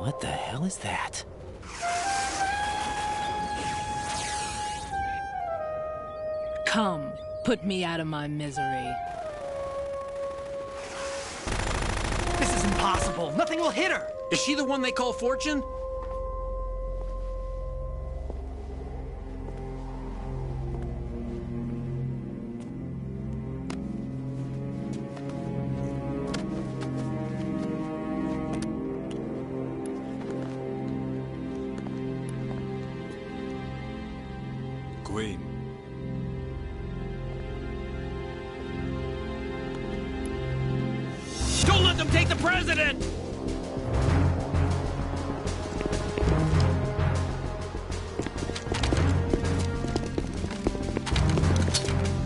What the hell is that? Come, put me out of my misery. This is impossible. Nothing will hit her. Is she the one they call Fortune? Queen. Don't let them take the president!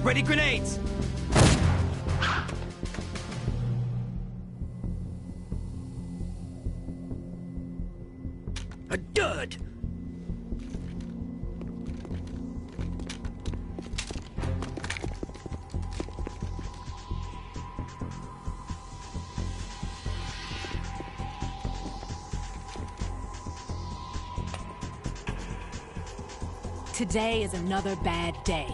Ready grenades! A dud! Today is another bad day.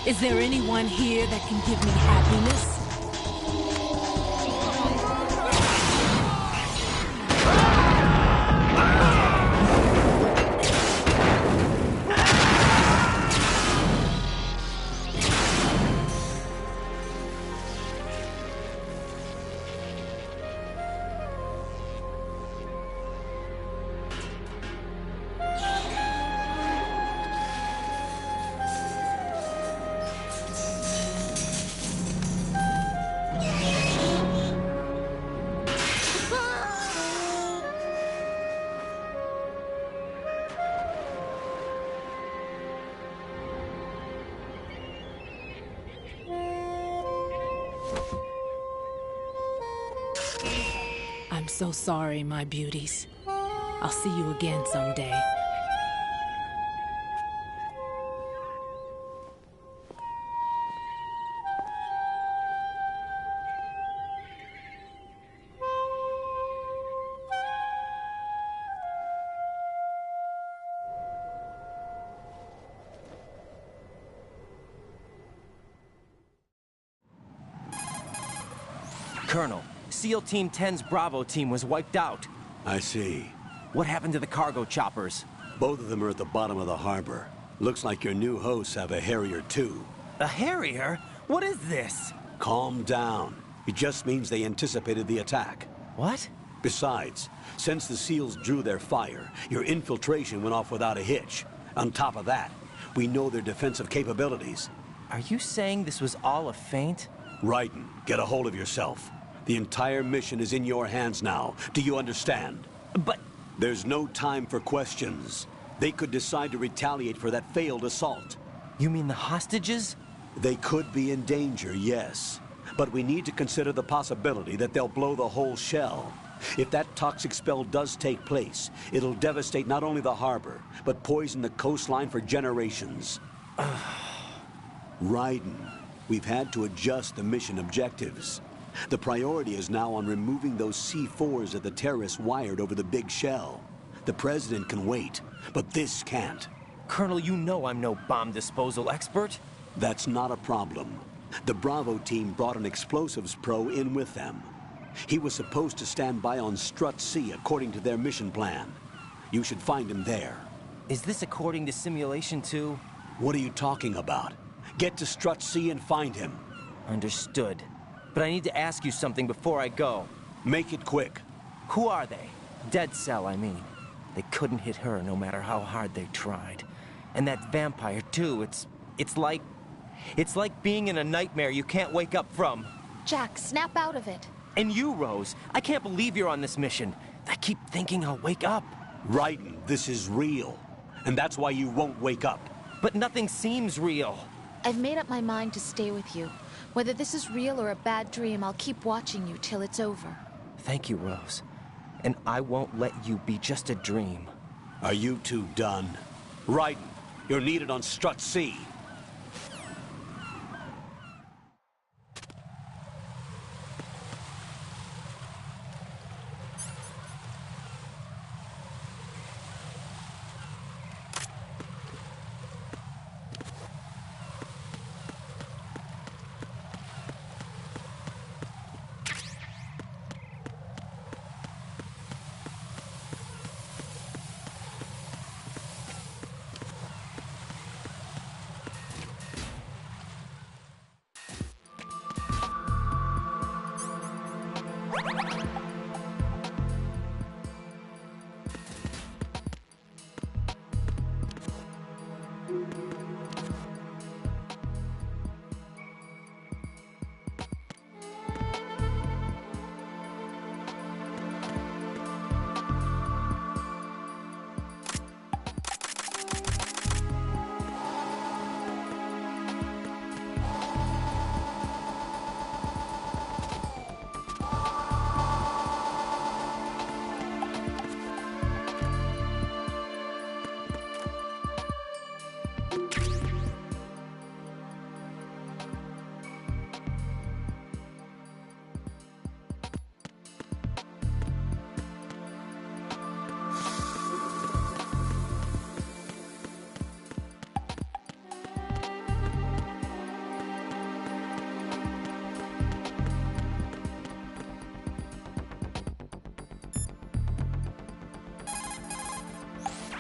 Is there anyone here that can give me happiness? I'm so sorry, my beauties. I'll see you again someday. Colonel, SEAL Team 10's Bravo team was wiped out. I see. What happened to the cargo choppers? Both of them are at the bottom of the harbor. Looks like your new hosts have a Harrier too. A Harrier? What is this? Calm down. It just means they anticipated the attack. What? Besides, since the SEALs drew their fire, your infiltration went off without a hitch. On top of that, we know their defensive capabilities. Are you saying this was all a feint? Raiden, get a hold of yourself. The entire mission is in your hands now. Do you understand? But... There's no time for questions. They could decide to retaliate for that failed assault. You mean the hostages? They could be in danger, yes. But we need to consider the possibility that they'll blow the whole shell. If that toxic spell does take place, it'll devastate not only the harbor, but poison the coastline for generations. Raiden, we've had to adjust the mission objectives. The priority is now on removing those C4s that the terrorists wired over the big shell. The President can wait, but this can't. Colonel, you know I'm no bomb disposal expert. That's not a problem. The Bravo team brought an explosives pro in with them. He was supposed to stand by on Strut C according to their mission plan. You should find him there. Is this according to Simulation 2? What are you talking about? Get to Strut C and find him. Understood. But I need to ask you something before I go. Make it quick. Who are they? Dead Cell, I mean. They couldn't hit her no matter how hard they tried. And that vampire, too, it's like being in a nightmare you can't wake up from. Jack, snap out of it. And you, Rose, I can't believe you're on this mission. I keep thinking I'll wake up. Raiden, this is real. And that's why you won't wake up. But nothing seems real. I've made up my mind to stay with you. Whether this is real or a bad dream, I'll keep watching you till it's over. Thank you, Rose. And I won't let you be just a dream. Are you two done? Raiden, you're needed on Strut C.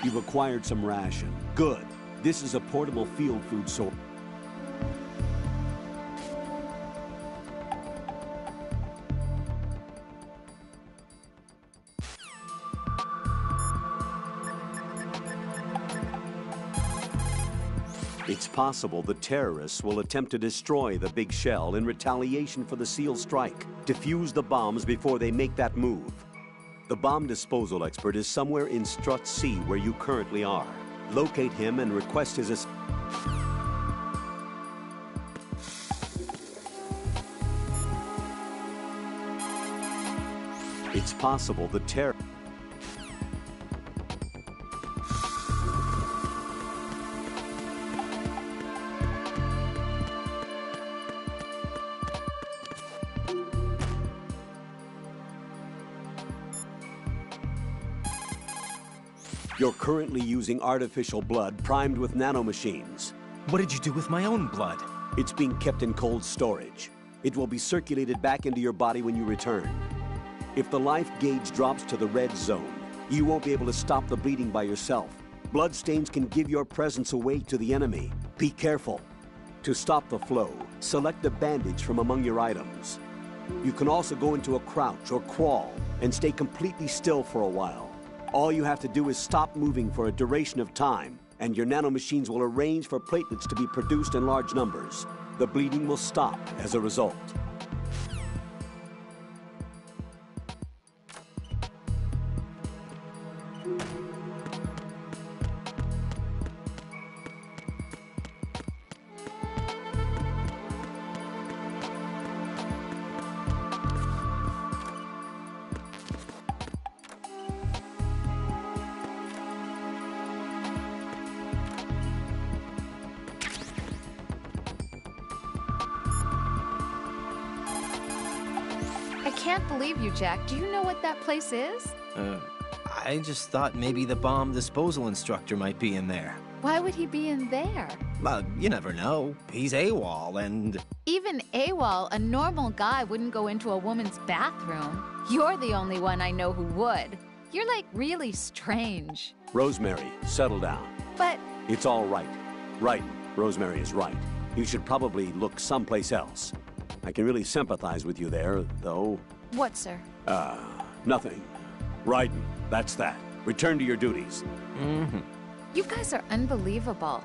You've acquired some ration. Good. This is a portable field food source. It's possible the terrorists will attempt to destroy the big shell in retaliation for the SEAL strike. Defuse the bombs before they make that move. The bomb disposal expert is somewhere in Strut C where you currently are. Locate him and request his assistance. It's possible the terror... You're currently using artificial blood primed with nanomachines. What did you do with my own blood? It's being kept in cold storage. It will be circulated back into your body when you return. If the life gauge drops to the red zone, you won't be able to stop the bleeding by yourself. Bloodstains can give your presence away to the enemy. Be careful. To stop the flow, select a bandage from among your items. You can also go into a crouch or crawl and stay completely still for a while. All you have to do is stop moving for a duration of time, and your nanomachines will arrange for platelets to be produced in large numbers. The bleeding will stop as a result. I can't believe you, Jack. Do you know what that place is? I just thought maybe the bomb disposal instructor might be in there. Why would he be in there? Well, you never know. He's AWOL and... Even AWOL, a normal guy wouldn't go into a woman's bathroom. You're the only one I know who would. You're like really strange. Rosemary, settle down. But... It's all right. Right. Rosemary is right. You should probably look someplace else. I can really sympathize with you there, though. What, sir? Nothing. Raiden, that's that. Return to your duties. Mm-hmm. You guys are unbelievable.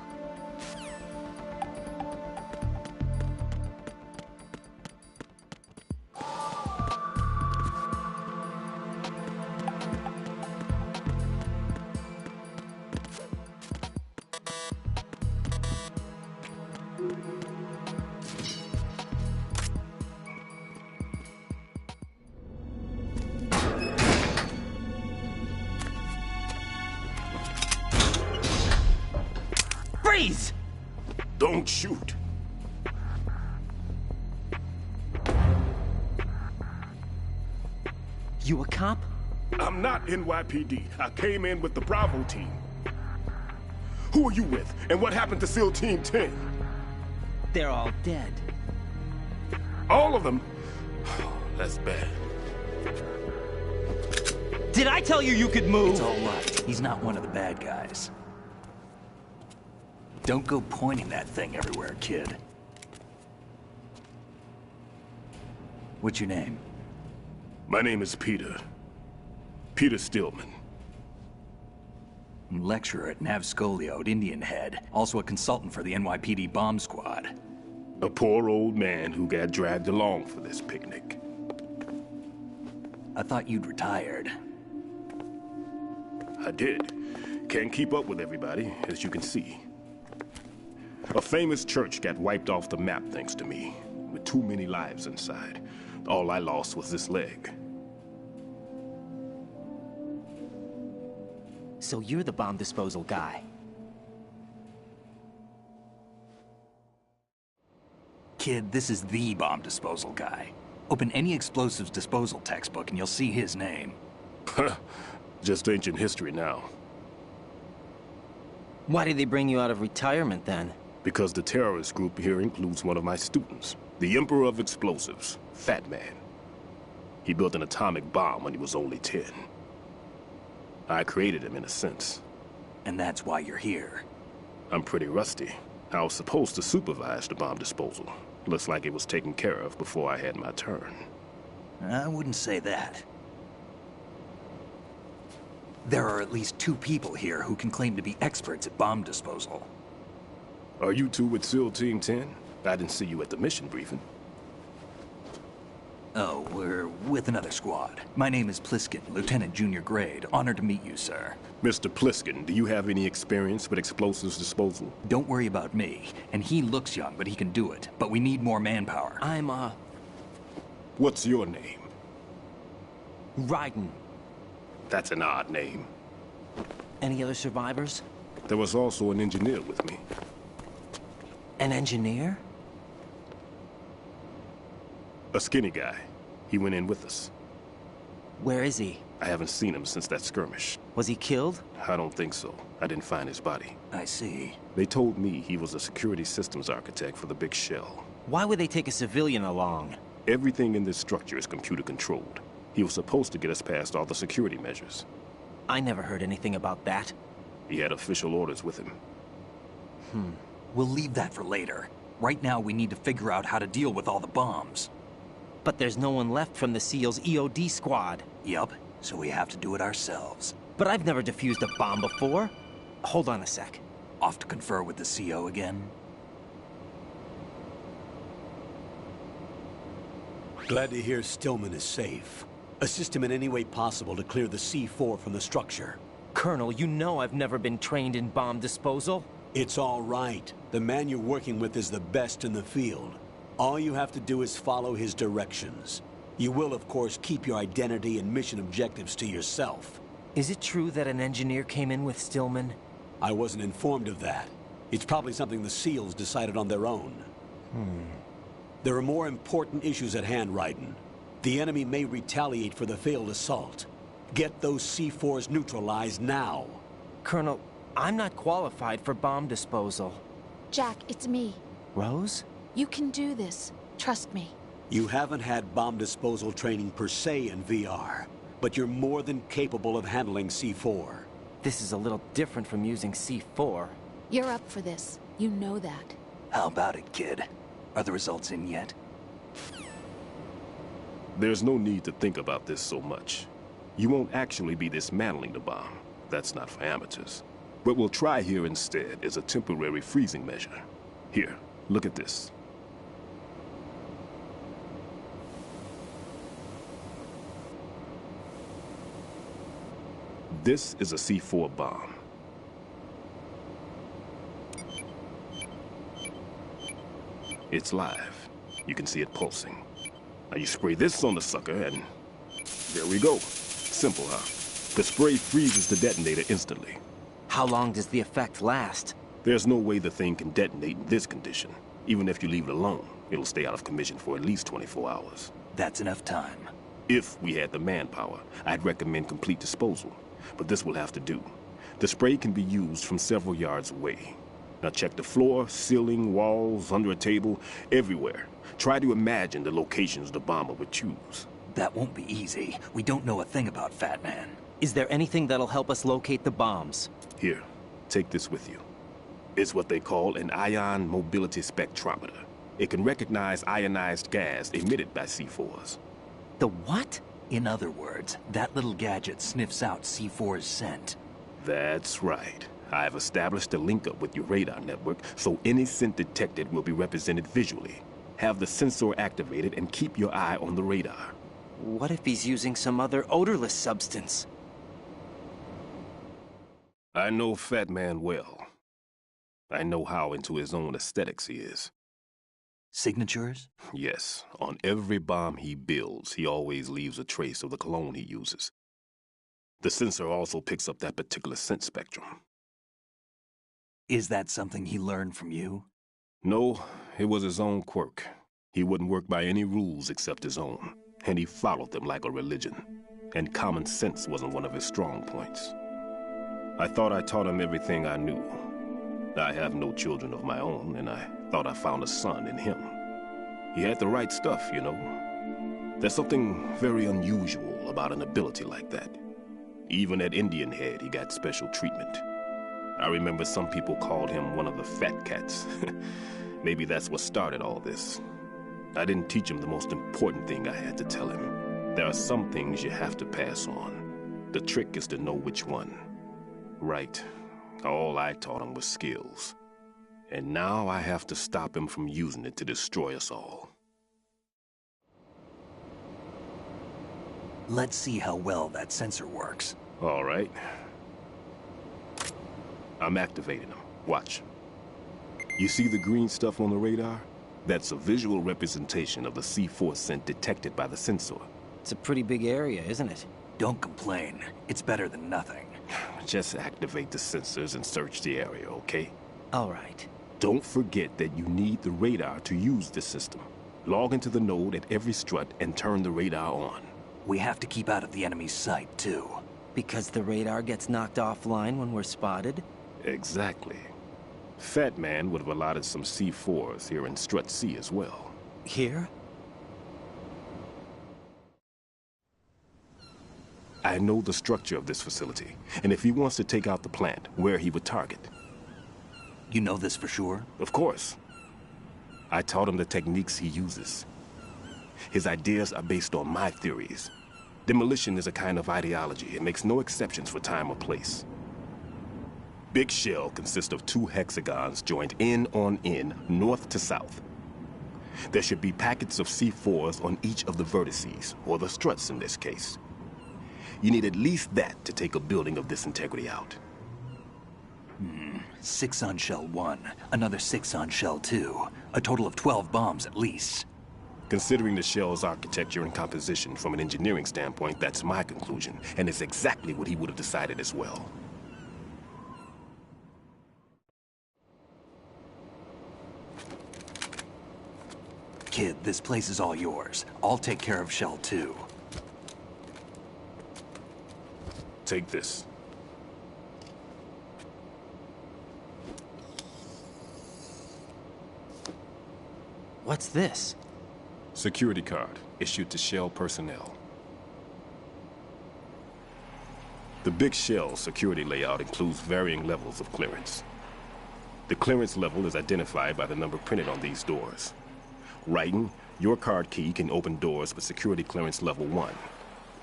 Freeze! Don't shoot. You a cop? I'm not NYPD. I came in with the Bravo team. Who are you with? And what happened to SEAL Team 10? They're all dead. All of them? That's bad. Did I tell you you could move? It's all right. He's not one of the bad guys. Don't go pointing that thing everywhere, kid. What's your name? My name is Peter. Peter Stillman. Lecturer at Nav Scolio at Indian Head. Also a consultant for the NYPD bomb squad. A poor old man who got dragged along for this picnic. I thought you'd retired. I did. Can't keep up with everybody, as you can see. A famous church got wiped off the map thanks to me, with too many lives inside. All I lost was this leg. So you're the bomb disposal guy. Kid, this is the bomb disposal guy. Open any explosives disposal textbook and you'll see his name. Just ancient history now. Why did they bring you out of retirement then? Because the terrorist group here includes one of my students, the Emperor of Explosives, Fat Man. He built an atomic bomb when he was only 10. I created him in a sense. and that's why you're here. I'm pretty rusty. I was supposed to supervise the bomb disposal. Looks like it was taken care of before I had my turn. I wouldn't say that. There are at least 2 people here who can claim to be experts at bomb disposal. Are you two with SEAL Team 10? I didn't see you at the mission briefing. Oh, we're with another squad. My name is Pliskin, Lieutenant Junior Grade. Honored to meet you, sir. Mr. Pliskin, do you have any experience with explosives disposal? Don't worry about me. And he looks young, but he can do it. But we need more manpower. What's your name? Raiden. That's an odd name. Any other survivors? There was also an engineer with me. An engineer? A skinny guy. He went in with us. Where is he? I haven't seen him since that skirmish. Was he killed? I don't think so. I didn't find his body. I see. They told me he was a security systems architect for the big shell. Why would they take a civilian along? Everything in this structure is computer controlled. He was supposed to get us past all the security measures. I never heard anything about that. He had official orders with him. We'll leave that for later. Right now, we need to figure out how to deal with all the bombs. But there's no one left from the SEAL's EOD squad. Yup, so we have to do it ourselves. But I've never defused a bomb before. Hold on a sec. Off to confer with the CO again? Glad to hear Stillman is safe. Assist him in any way possible to clear the C4 from the structure. Colonel, you know I've never been trained in bomb disposal. It's all right. The man you're working with is the best in the field. All you have to do is follow his directions. You will, of course, keep your identity and mission objectives to yourself. Is it true that an engineer came in with Stillman? I wasn't informed of that. It's probably something the SEALs decided on their own. There are more important issues at hand, Raiden. The enemy may retaliate for the failed assault. Get those C4s neutralized now. Colonel, I'm not qualified for bomb disposal. Jack, it's me. Rose? You can do this. Trust me. You haven't had bomb disposal training per se in VR, but you're more than capable of handling C4. This is a little different from using C4. You're up for this. You know that. How about it, kid? Are the results in yet? There's no need to think about this so much. You won't actually be dismantling the bomb. That's not for amateurs. What we'll try here instead is a temporary freezing measure. Here, look at this. This is a C4 bomb. It's live. You can see it pulsing. Now you spray this on the sucker and there we go. Simple, huh? The spray freezes the detonator instantly. How long does the effect last? There's no way the thing can detonate in this condition. Even if you leave it alone, it'll stay out of commission for at least 24 hours. That's enough time. If we had the manpower, I'd recommend complete disposal. But this will have to do. The spray can be used from several yards away. Now check the floor, ceiling, walls, under a table, everywhere. Try to imagine the locations the bomber would choose. That won't be easy. We don't know a thing about Fat Man. Is there anything that'll help us locate the bombs? Here, take this with you. It's what they call an ion mobility spectrometer. It can recognize ionized gas emitted by C4s. The what? In other words, that little gadget sniffs out C4's scent. That's right. I've established a link up with your radar network, so any scent detected will be represented visually. Have the sensor activated and keep your eye on the radar. What if he's using some other odorless substance? I know Fat Man well. I know how into his own aesthetics he is. Signatures? Yes, on every bomb he builds, he always leaves a trace of the cologne he uses. The sensor also picks up that particular scent spectrum. Is that something he learned from you? No, it was his own quirk. He wouldn't work by any rules except his own, and he followed them like a religion. And common sense wasn't one of his strong points. I thought I taught him everything I knew. I have no children of my own, and I thought I found a son in him. He had the right stuff, you know. There's something very unusual about an ability like that. Even at Indian Head, he got special treatment. I remember some people called him one of the fat cats. Maybe that's what started all this. I didn't teach him the most important thing I had to tell him. There are some things you have to pass on. The trick is to know which one. Right. All I taught him was skills. And now I have to stop him from using it to destroy us all. Let's see how well that sensor works. All right. I'm activating them. Watch. You see the green stuff on the radar? That's a visual representation of the C4 scent detected by the sensor. It's a pretty big area, isn't it? Don't complain. It's better than nothing. Just activate the sensors and search the area, okay? All right. Don't forget that you need the radar to use this system. Log into the node at every strut and turn the radar on. We have to keep out of the enemy's sight, too. Because the radar gets knocked offline when we're spotted? Exactly. Fat Man would have allotted some C4s here in Strut C as well. Here? I know the structure of this facility, and if he wants to take out the plant, where he would target. You know this for sure? Of course. I taught him the techniques he uses. His ideas are based on my theories. Demolition is a kind of ideology. It makes no exceptions for time or place. Big Shell consists of 2 hexagons joined end on end, north to south. There should be packets of C4s on each of the vertices, or the struts in this case. You need at least that to take a building of this integrity out. 6 on Shell 1, another 6 on Shell 2. A total of 12 bombs at least. Considering the shell's architecture and composition from an engineering standpoint, that's my conclusion, and it's exactly what he would have decided as well. Kid, this place is all yours. I'll take care of Shell 2. Take this. What's this? Security card, issued to Shell personnel. The Big Shell security layout includes varying levels of clearance. The clearance level is identified by the number printed on these doors. Raiden, your card key can open doors with security clearance level 1.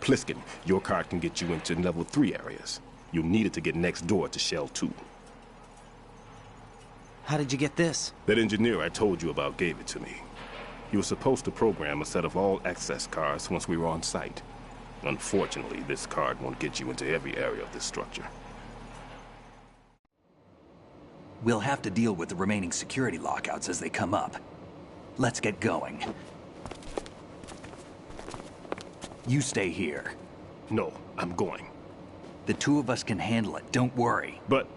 Pliskin, your card can get you into level 3 areas. You'll need it to get next door to Shell 2. How did you get this? That engineer I told you about gave it to me. He was supposed to program a set of all access cards once we were on site. Unfortunately, this card won't get you into every area of this structure. We'll have to deal with the remaining security lockouts as they come up. Let's get going. You stay here. No, I'm going. The 2 of us can handle it, don't worry. But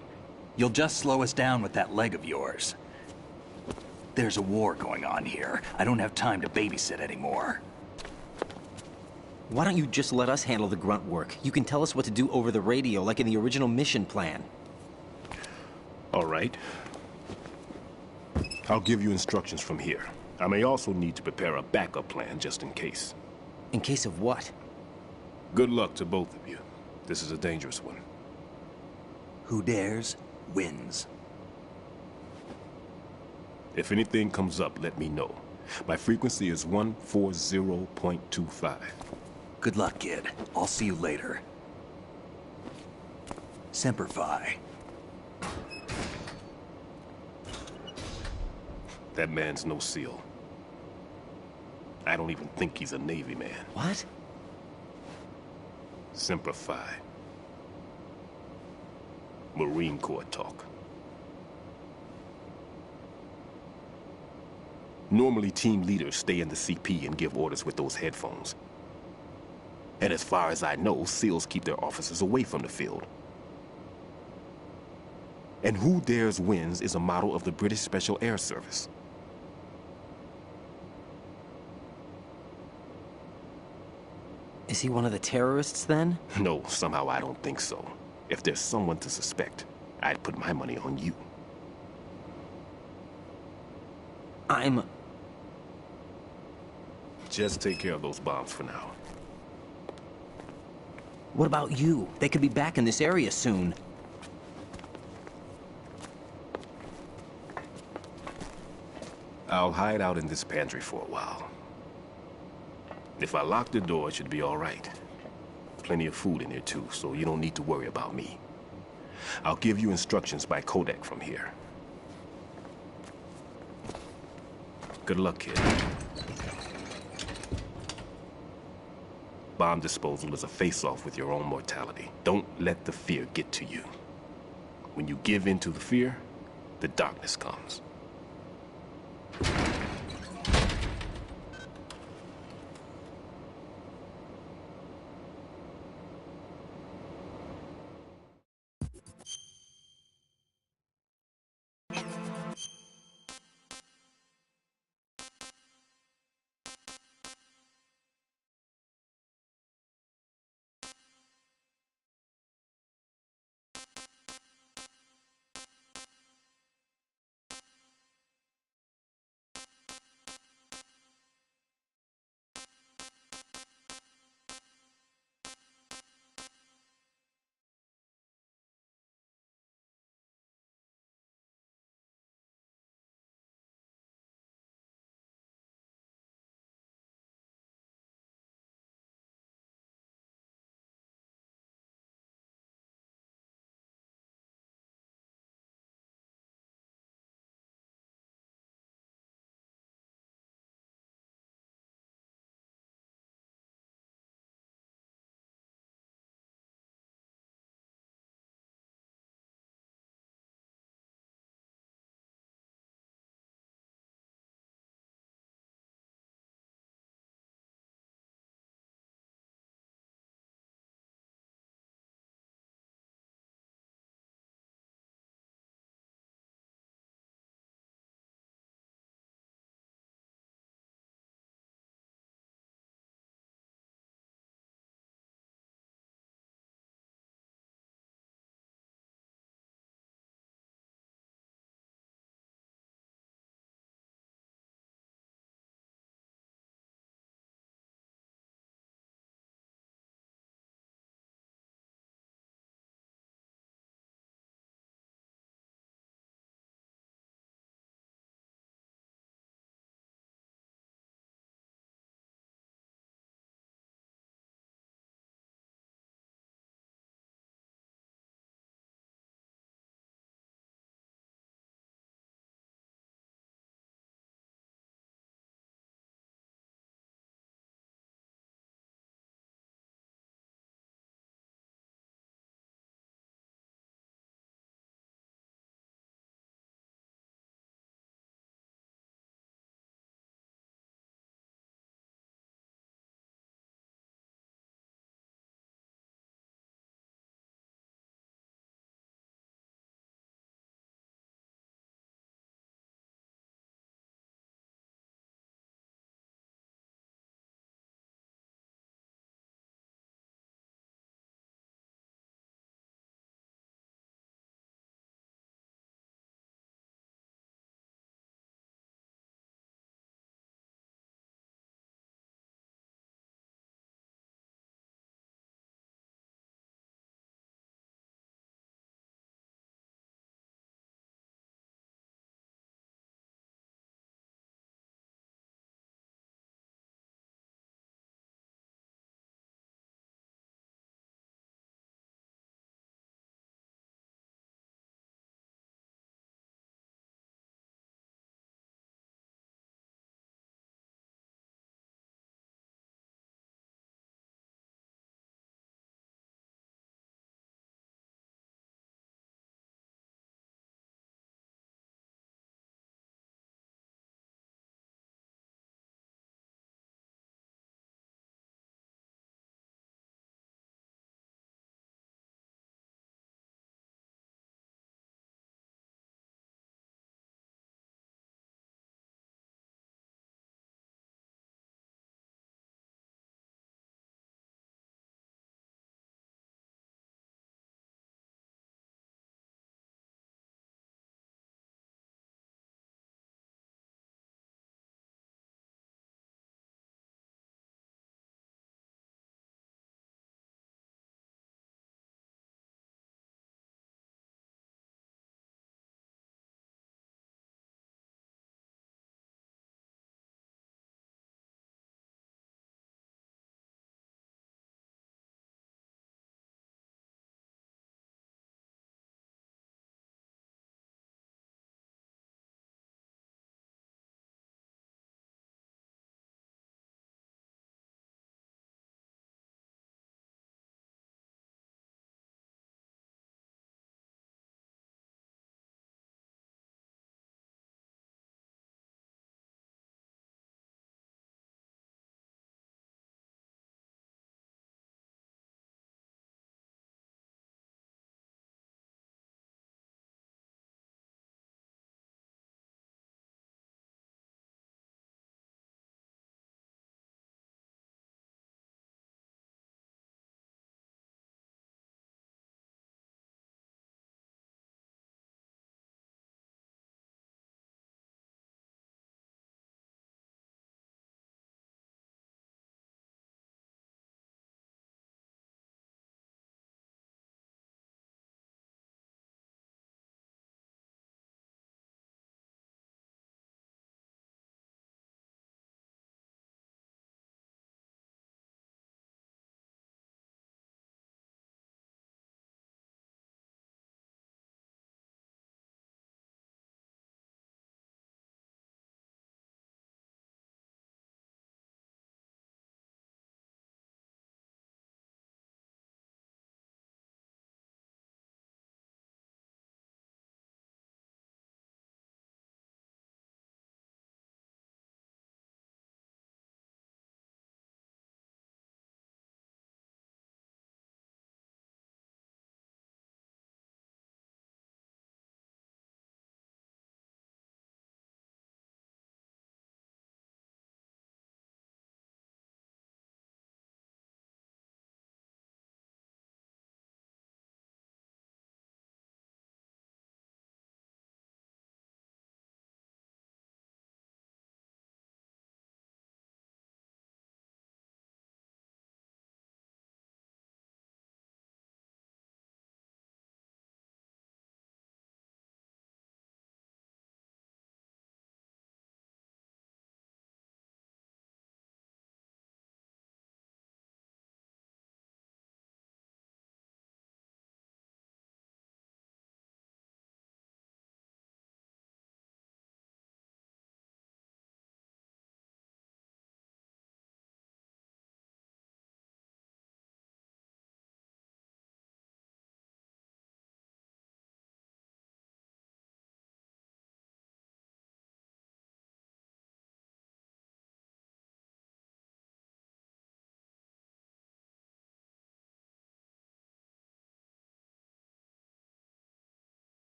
You'll just slow us down with that leg of yours. There's a war going on here. I don't have time to babysit anymore. Why don't you just let us handle the grunt work? You can tell us what to do over the radio, like in the original mission plan. all right. I'll give you instructions from here. I may also need to prepare a backup plan just in case. In case of what? Good luck to both of you. This is a dangerous one. Who dares, wins. If anything comes up, let me know. My frequency is 140.25. Good luck, kid. I'll see you later. Semper Fi. That man's no SEAL. I don't even think he's a Navy man. What? Semper Fi. Marine Corps talk. Normally, team leaders stay in the CP and give orders with those headphones. And as far as I know, SEALs keep their officers away from the field. And Who Dares Wins is a model of the British Special Air Service. Is he one of the terrorists, then? No, somehow I don't think so. If there's someone to suspect, I'd put my money on you. Just take care of those bombs for now. What about you? They could be back in this area soon. I'll hide out in this pantry for a while. If I lock the door, it should be all right. Plenty of food in here too, so you don't need to worry about me. I'll give you instructions by Kodak from here. Good luck, kid. Bomb disposal is a face-off with your own mortality. Don't let the fear get to you. When you give in to the fear, the darkness comes.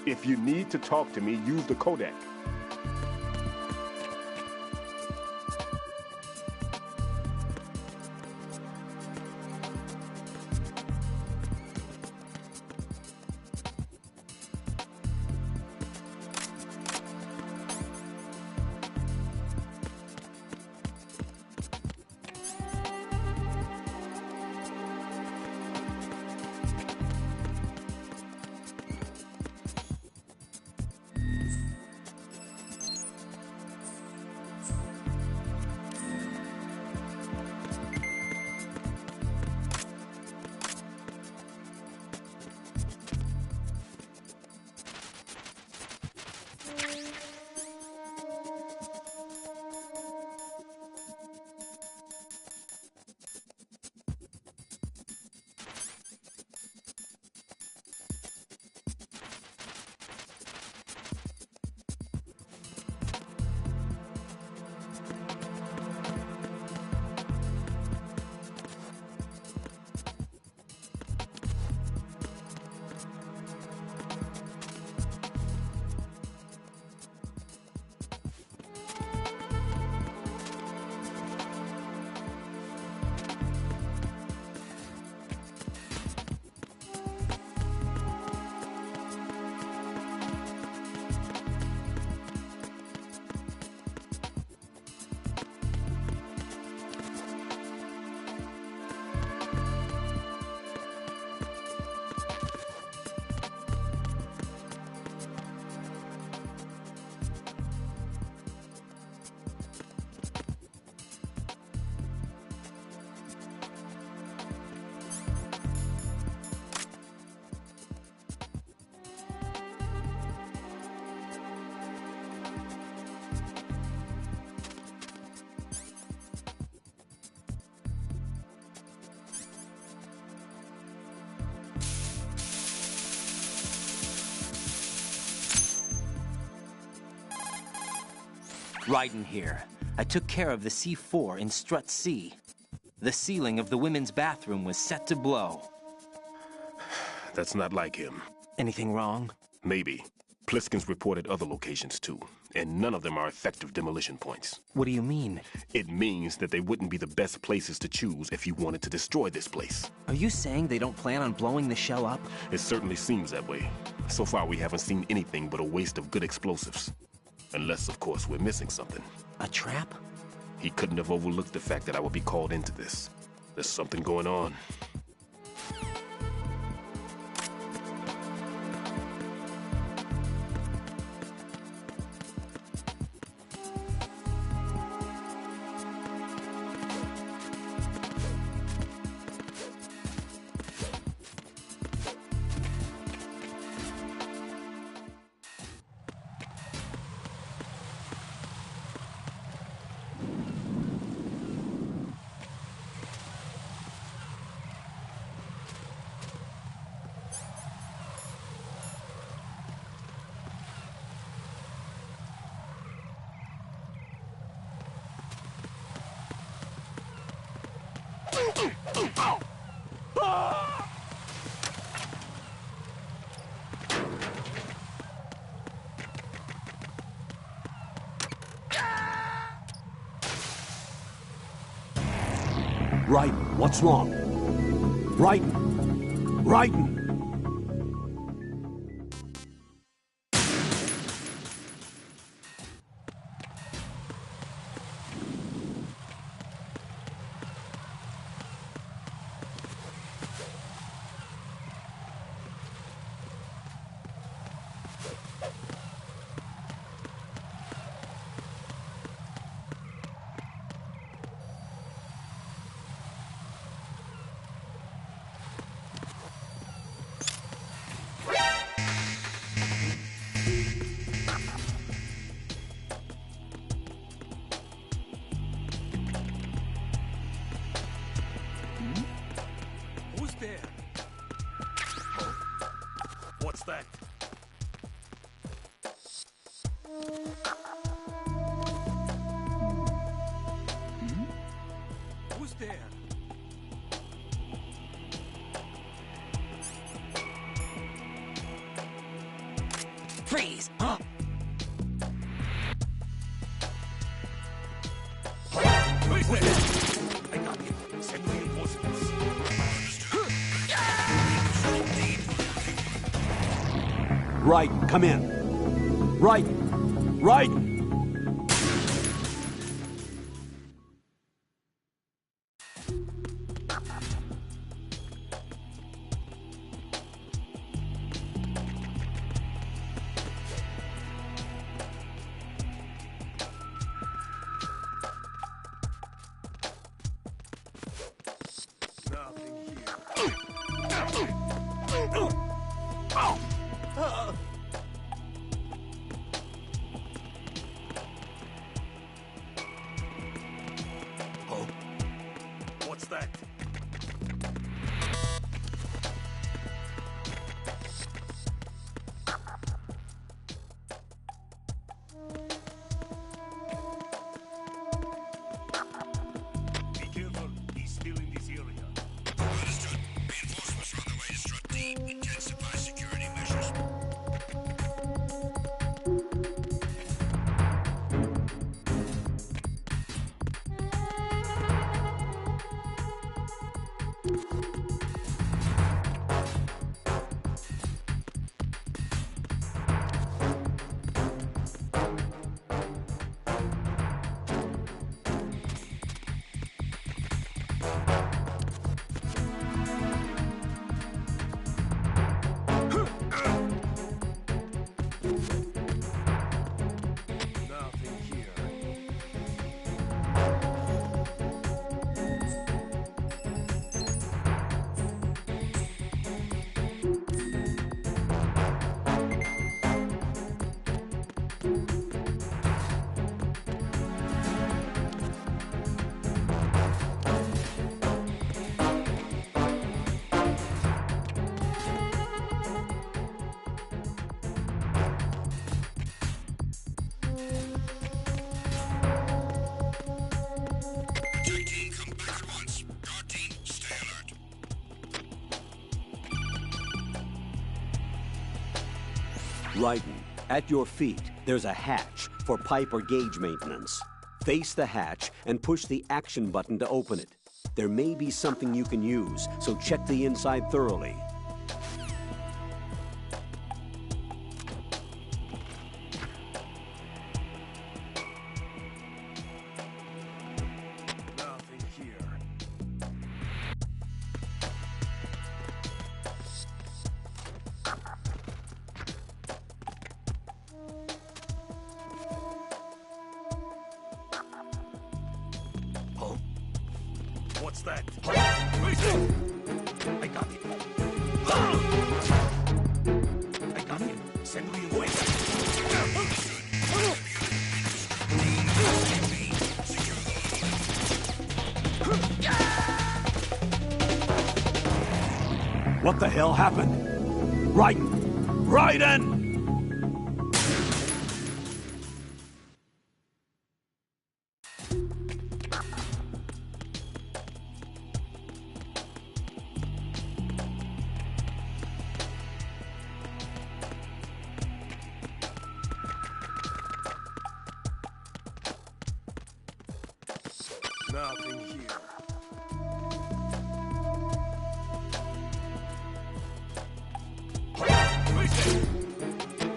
If you need to talk to me, use the Kodak. Raiden here. I took care of the C4 in Strut C. The ceiling of the women's bathroom was set to blow. That's not like him. Anything wrong? Maybe. Pliskin's reported other locations too, and none of them are effective demolition points. What do you mean? It means that they wouldn't be the best places to choose if you wanted to destroy this place. Are you saying they don't plan on blowing the shell up? It certainly seems that way. So far, we haven't seen anything but a waste of good explosives. Unless, of course, we're missing something. A trap? He couldn't have overlooked the fact that I would be called into this. There's something going on. Raiden, what's wrong? Raiden! Raiden! Who's there? What's that? Who's there? Freeze! Huh? Who's there? I got you. Send reinforcements. Raiden, come in. Raiden! Raiden! What's that? Be careful. He's still in this area. Understood. Reinforcements are on their way to Strut B. Intensify security measures. Nothing here. Tech team, come back at once. Guard team, stay alert. Raiden, at your feet, there's a hatch for pipe or gauge maintenance. Face the hatch and push the action button to open it. There may be something you can use, so check the inside thoroughly. Nothing here. Huh? What's that? Who's there? I got it. I got him. Send reinforcements. What the hell happened? Raiden! Raiden! Nothing here. Who's there?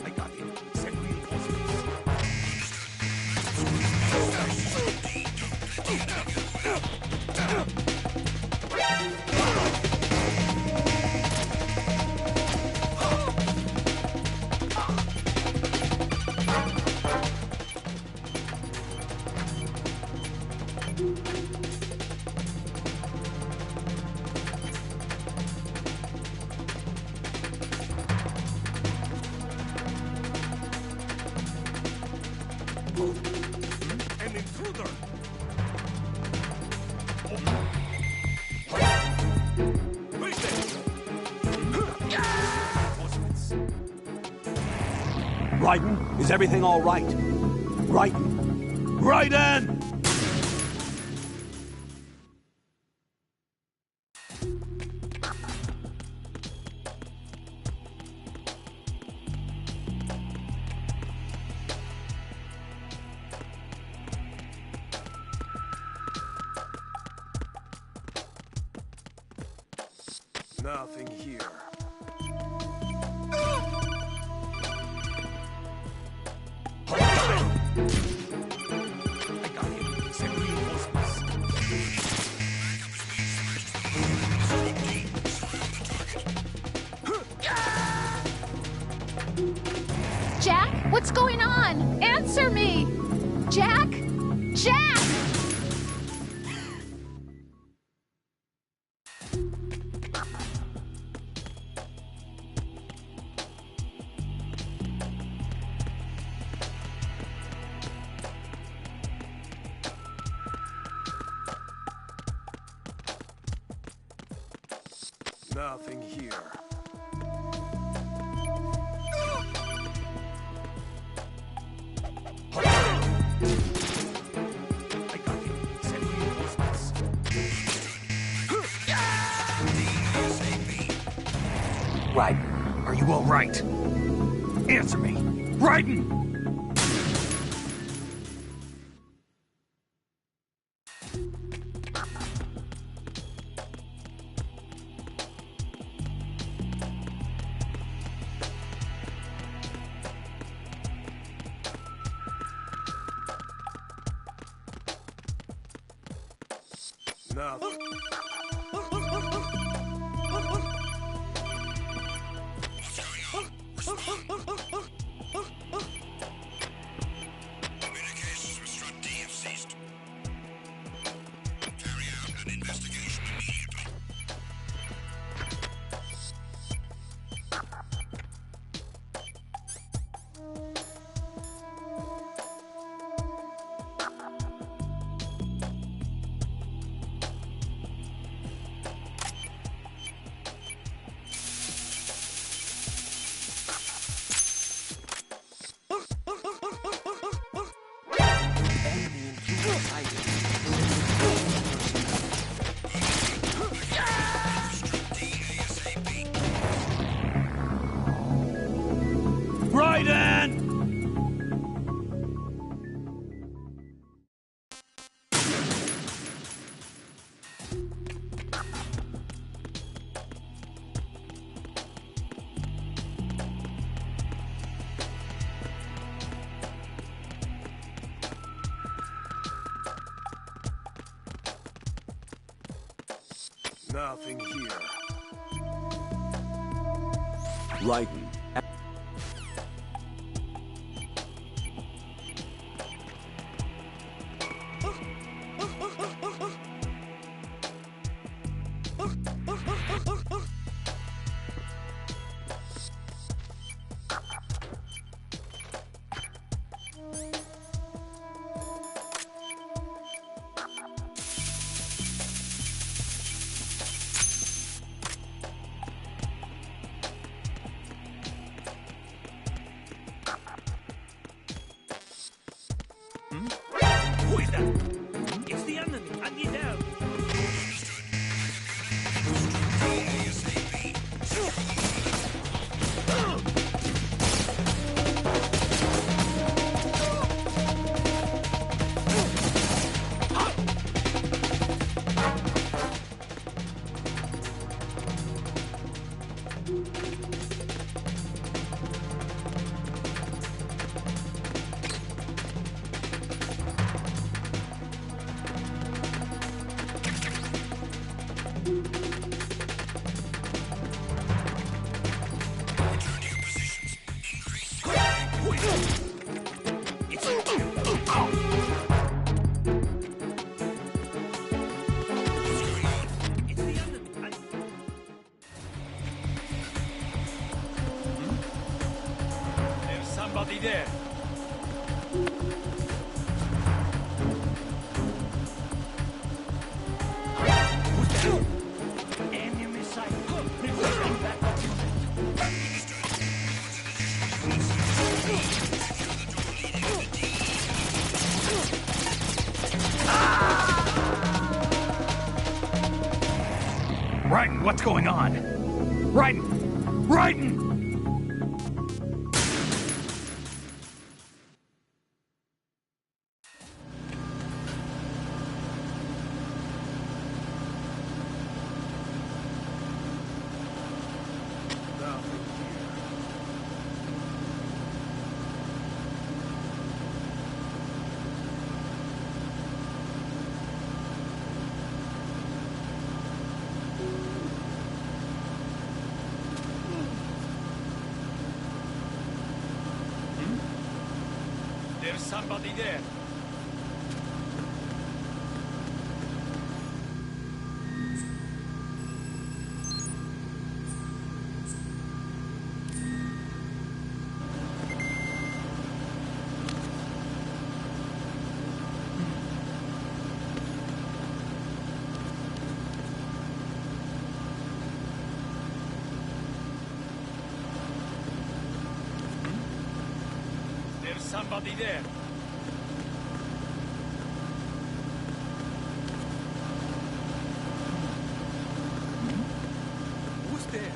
I got him. Send reinforcements. An intruder! Who's there? Reinforcements. Raiden, is everything all right? Raiden! Raiden! Nothing here. I got him. Send reinforcements. Jack, what's going on? Answer me! Jack? Jack! Nothing here. I got him. Send reinforcements. Raiden, are you all right? Answer me. Raiden! Nothing. Communications with Strut D have ceased. Carry out an investigation immediately. Raiden! Nothing here. Raiden. Who is that? It's the enemy. I need help. There's somebody there. Who's that? Enemy sight. Requesting backup unit. Raiden, what's going on? Raiden! Raiden! There's somebody there. There's somebody there. Who's there?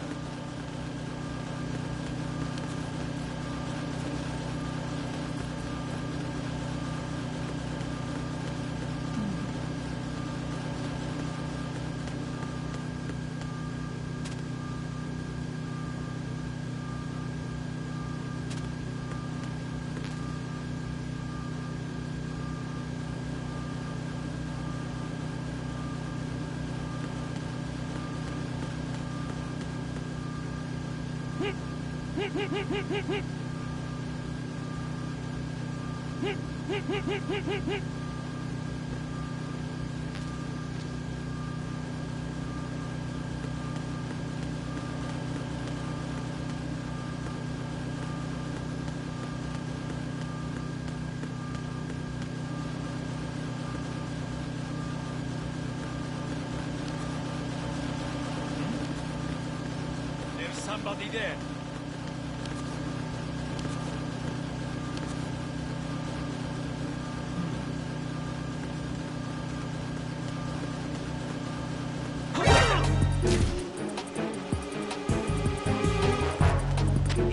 There's somebody there.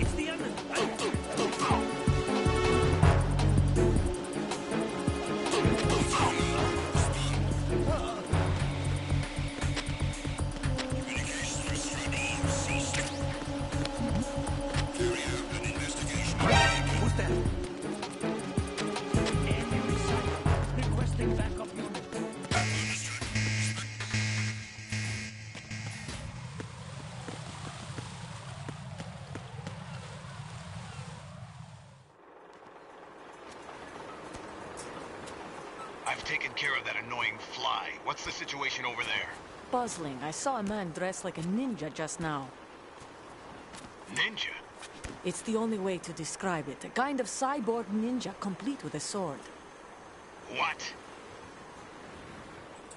It's the other. Communications with Stradamus ceased. Carry out an investigation. Who's that? Enemy sighted. Requesting backup unit. I've taken care of that annoying fly. What's the situation over there? Puzzling. I saw a man dressed like a ninja just now. Ninja? It's the only way to describe it. A kind of cyborg ninja complete with a sword. What?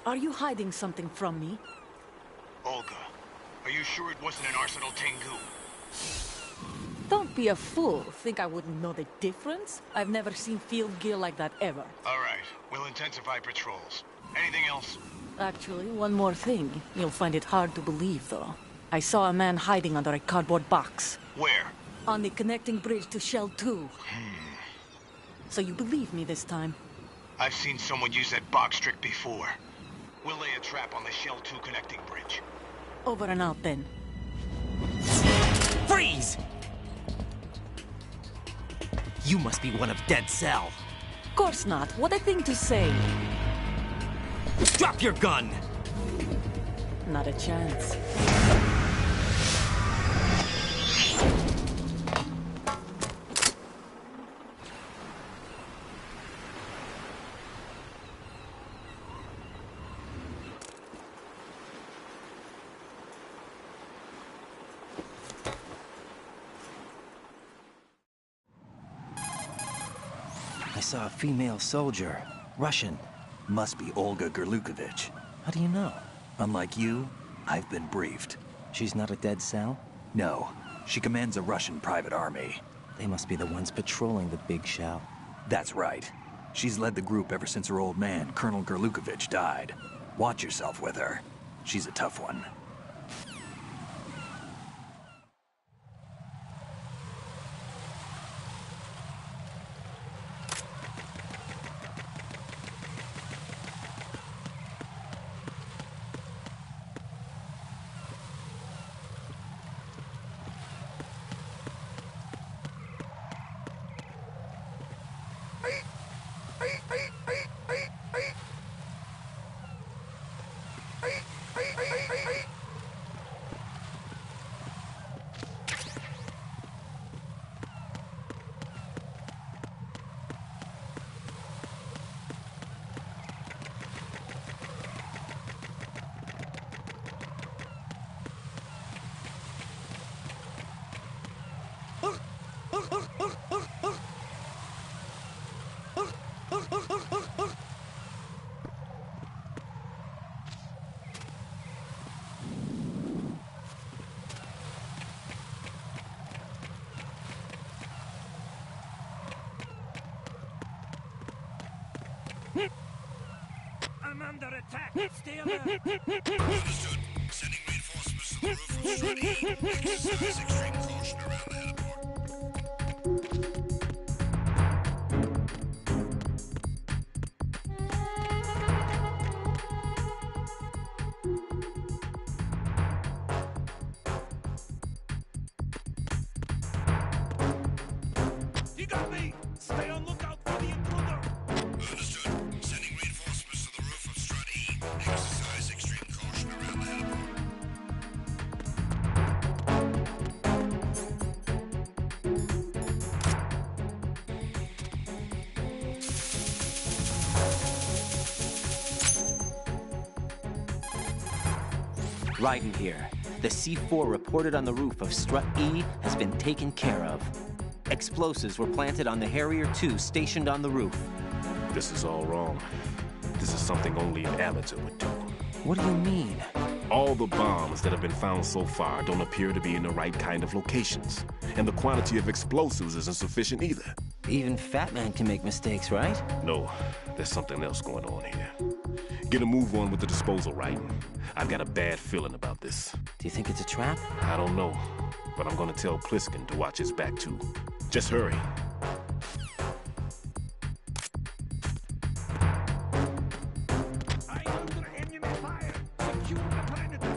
Are you hiding something from me? Olga, are you sure it wasn't an Arsenal Tengu? Don't be a fool. Think I wouldn't know the difference? I've never seen field gear like that ever. All right, we'll intensify patrols. Anything else? Actually, one more thing. You'll find it hard to believe, though. I saw a man hiding under a cardboard box. Where? On the connecting bridge to Shell 2. So you believe me this time? I've seen someone use that box trick before. We'll lay a trap on the Shell 2 connecting bridge. Over and out, then. Freeze! You must be one of Dead Cell. Of course not. What a thing to say. Drop your gun! Not a chance. I saw a female soldier. Russian. Must be Olga Gerlukovich. How do you know? Unlike you, I've been briefed. She's not a Dead Cell? No, she commands a Russian private army. They must be the ones patrolling the big shell. That's right. She's led the group ever since her old man, Colonel Gerlukovich, died. Watch yourself with her. She's a tough one. I'm under attack. Stay alert. Understood. Sending reinforcements to the roof of Strut E. Exercise extreme caution around the heliport. You got me. Stay on lookout for the intruder. Understood. Sending reinforcements to the roof of Strut E. Exercise extreme caution around the heliport. Raiden here. The C4 reported on the roof of Strut E has been taken care of. Explosives were planted on the Harrier 2 stationed on the roof. This is all wrong. This is something only an amateur would do. What do you mean? All the bombs that have been found so far don't appear to be in the right kind of locations. And the quantity of explosives isn't sufficient either. Even Fat Man can make mistakes, right? No, there's something else going on here. Get a move on with the disposal, Raiden. I've got a bad feeling about this. Do you think it's a trap? I don't know, but I'm gonna tell Pliskin to watch his back too. Just hurry. I'm under enemy fire. Secure the perimeter.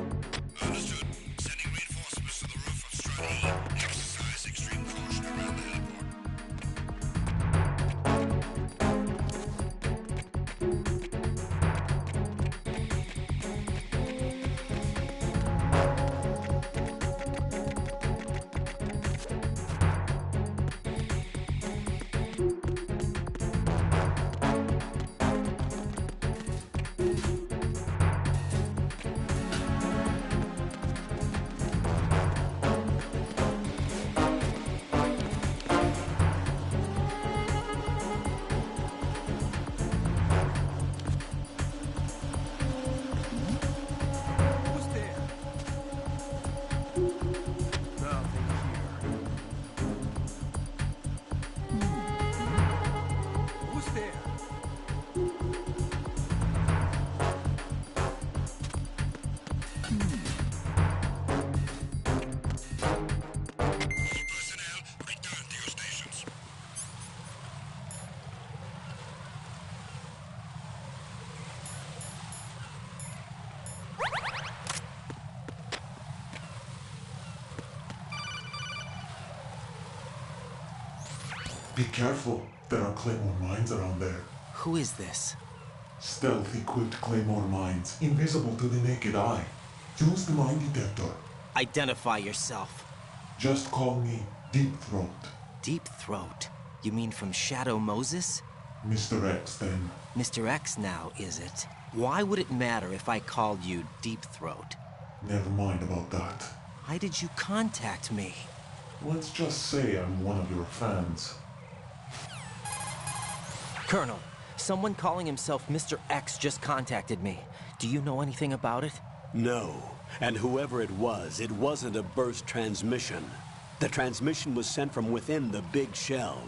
Understood. Sending reinforcements to the roof of Strut E. Exercise extreme caution around the heliport. Who's there? Nothing here. Who's there? Personnel, return to your stations. Be careful. There are Claymore mines around there. Who is this? Stealth equipped Claymore mines, invisible to the naked eye. Use the mine detector. Identify yourself. Just call me Deep Throat. Deep Throat? You mean from Shadow Moses? Mr. X, then. Mr. X now, is it? Why would it matter if I called you Deep Throat? Never mind about that. Why did you contact me? Let's just say I'm one of your fans. Colonel, someone calling himself Mr. X just contacted me. Do you know anything about it? No. And whoever it wasn't a burst transmission. The transmission was sent from within the big shell.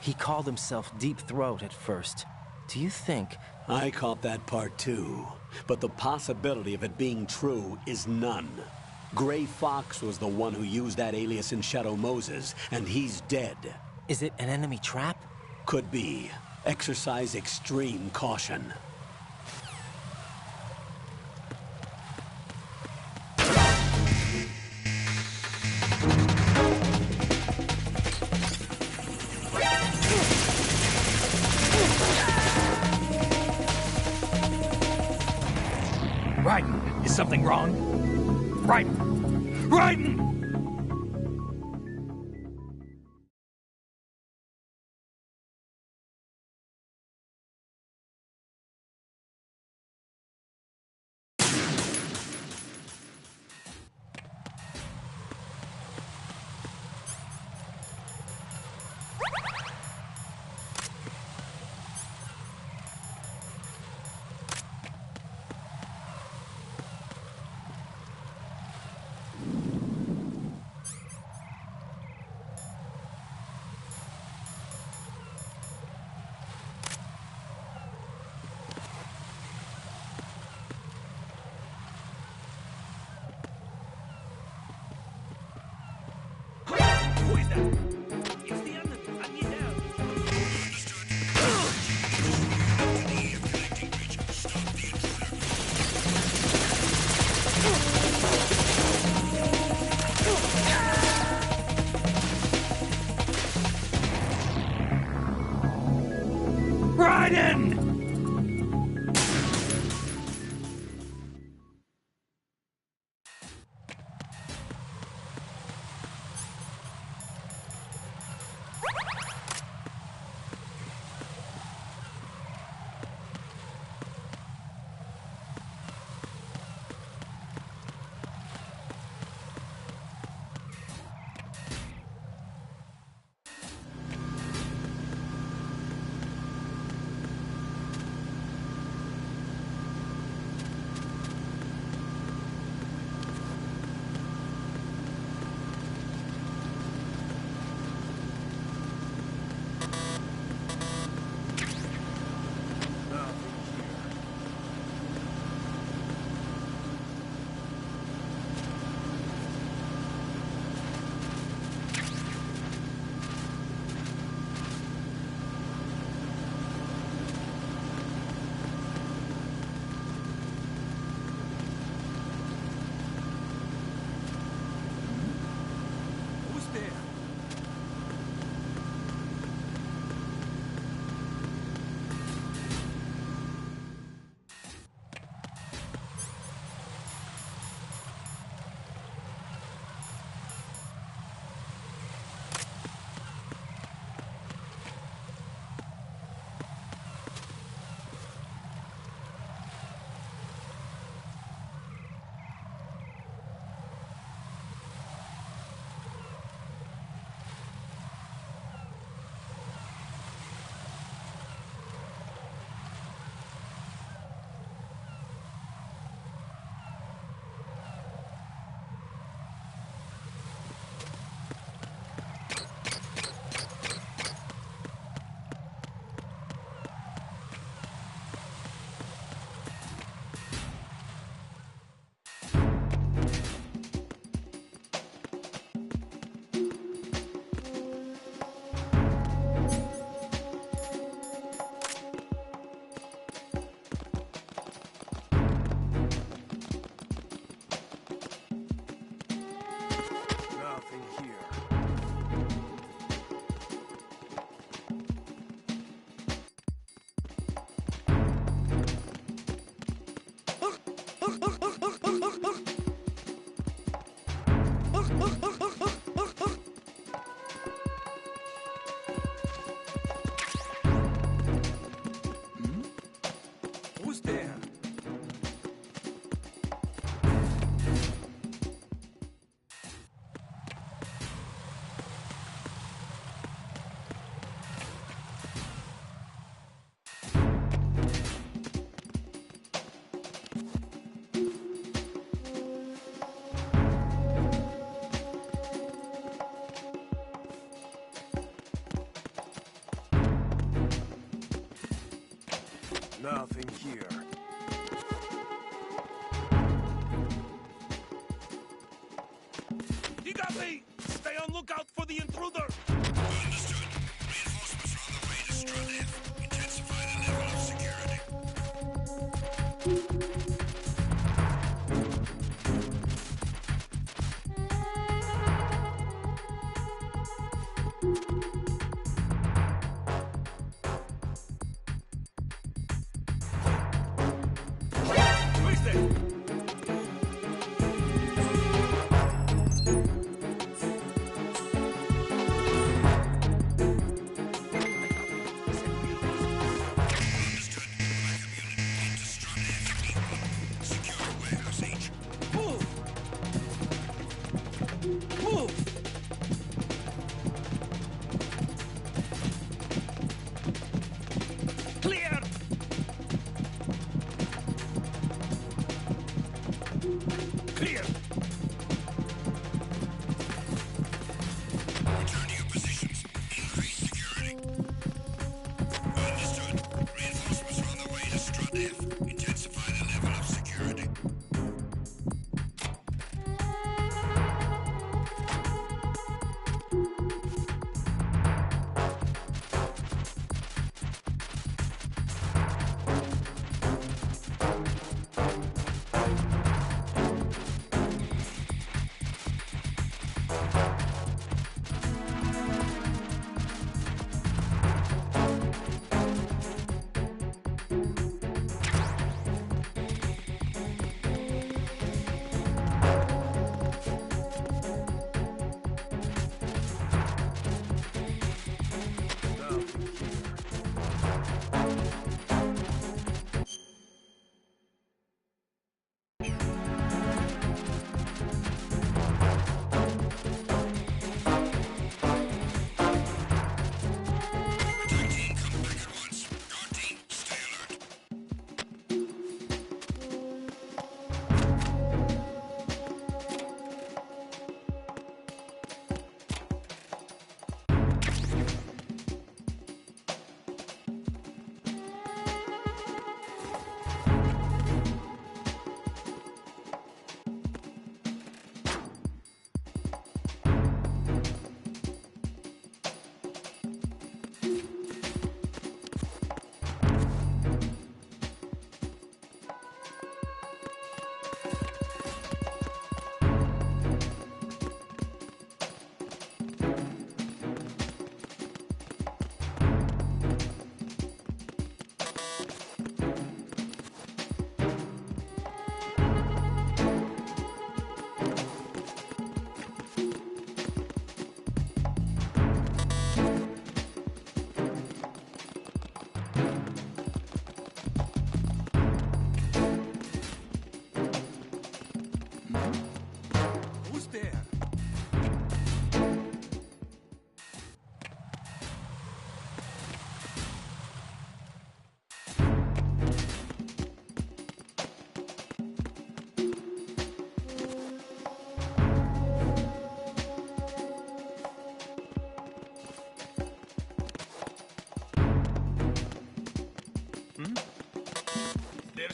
He called himself Deep Throat at first. Do you think... I caught that part too. But the possibility of it being true is none. Gray Fox was the one who used that alias in Shadow Moses, and he's dead. Is it an enemy trap? Could be. Exercise extreme caution. Raiden, is something wrong? Raiden! Raiden! right in! Nothing here. You got me! Stay on lookout for the intruder! Understood. Reinforcements are on the way to Stralev. Intensify the level of security.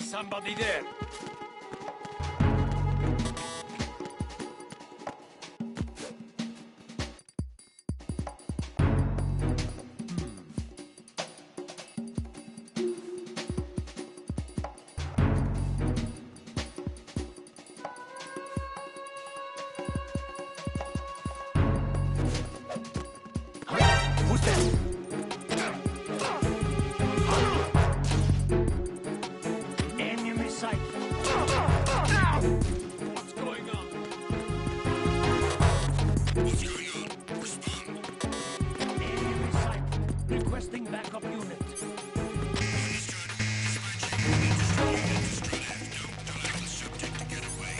somebody there. Enemy sight. What's going on? What's going on? Respond. Enemy sight. Requesting backup unit. Understood. Dispatching. Industry unit to Strut F. Don't allow the subject to get away.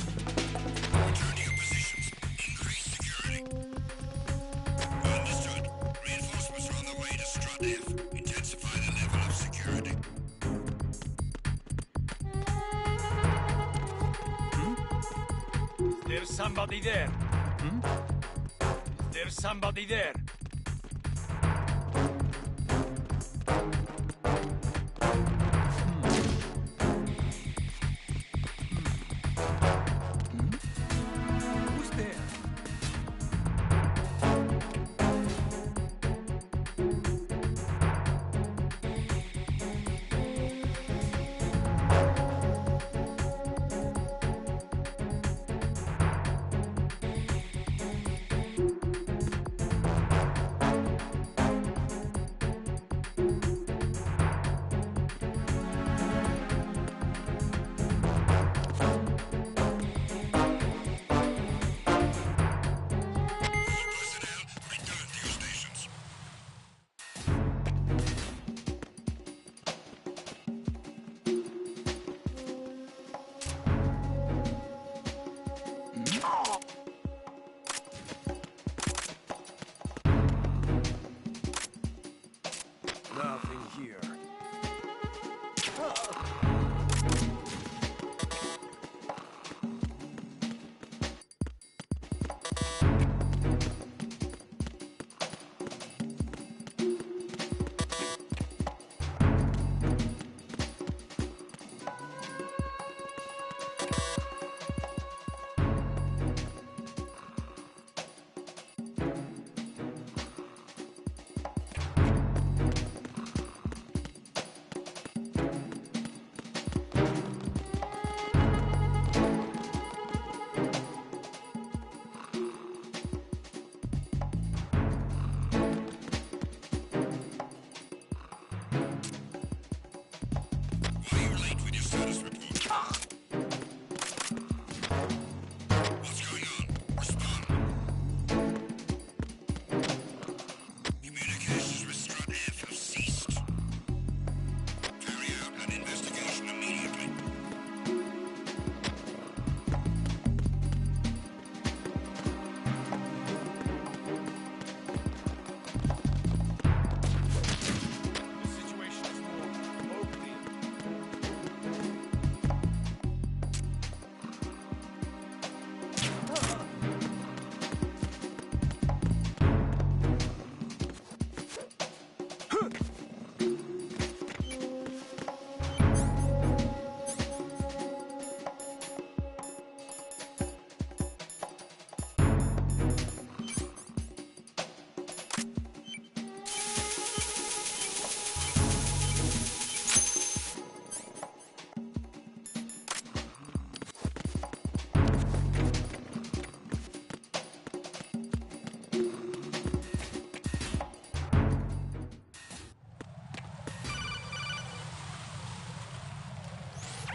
Return to your positions. Increase security. Understood. Reinforcements are on the way to Strut F. Intensify the level of security. There's somebody there. There's somebody there. Who's there?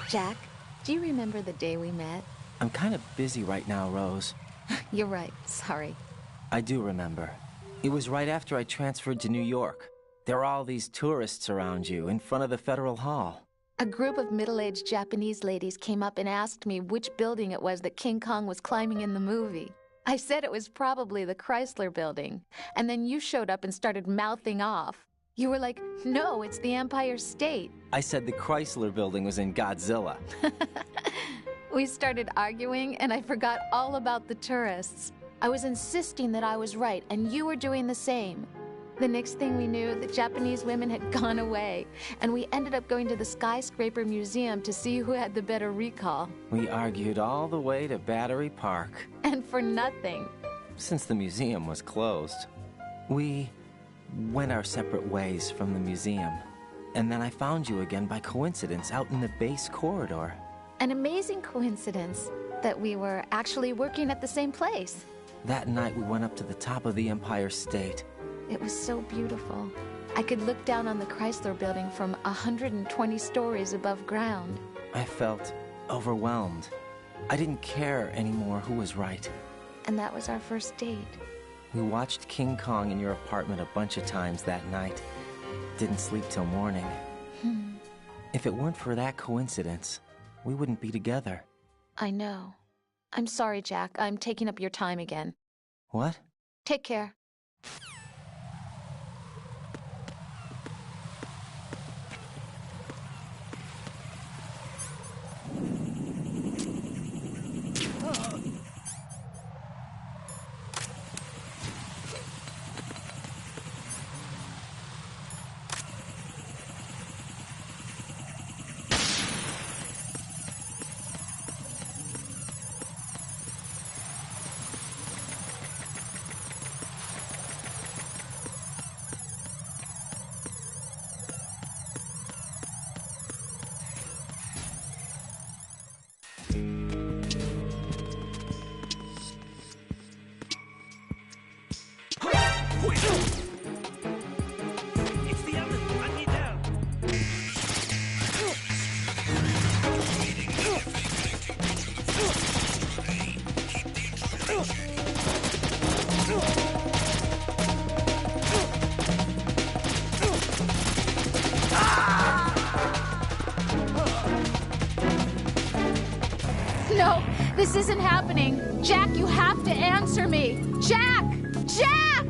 Jack, do you remember the day we met? I'm kind of busy right now, Rose. You're right, sorry. I do remember. It was right after I transferred to New York. There were all these tourists around you in front of the Federal Hall. A group of middle-aged Japanese ladies came up and asked me which building it was that King Kong was climbing in the movie. I said it was probably the Chrysler Building, and then you showed up and started mouthing off. You were like, no, it's the Empire State. I said the Chrysler Building was in Godzilla. We started arguing, and I forgot all about the tourists. I was insisting that I was right, and you were doing the same. The next thing we knew, the Japanese women had gone away, and we ended up going to the Skyscraper Museum to see who had the better recall. We argued all the way to Battery Park. And for nothing. Since the museum was closed, we went our separate ways from the museum. And then I found you again by coincidence out in the base corridor. An amazing coincidence that we were actually working at the same place. That night we went up to the top of the Empire State. It was so beautiful. I could look down on the Chrysler Building from 120 stories above ground. I felt overwhelmed. I didn't care anymore who was right. And that was our first date. We watched King Kong in your apartment a bunch of times that night. Didn't sleep till morning. If it weren't for that coincidence, we wouldn't be together. I know. I'm sorry, Jack. I'm taking up your time again. What? Take care. It's the oven! Run me down! No, this isn't happening. Jack, you have to answer me. Jack! Jack!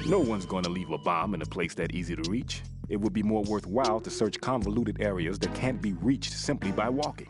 No one's gonna leave a bomb in a place that easy to reach. It would be more worthwhile to search convoluted areas that can't be reached simply by walking.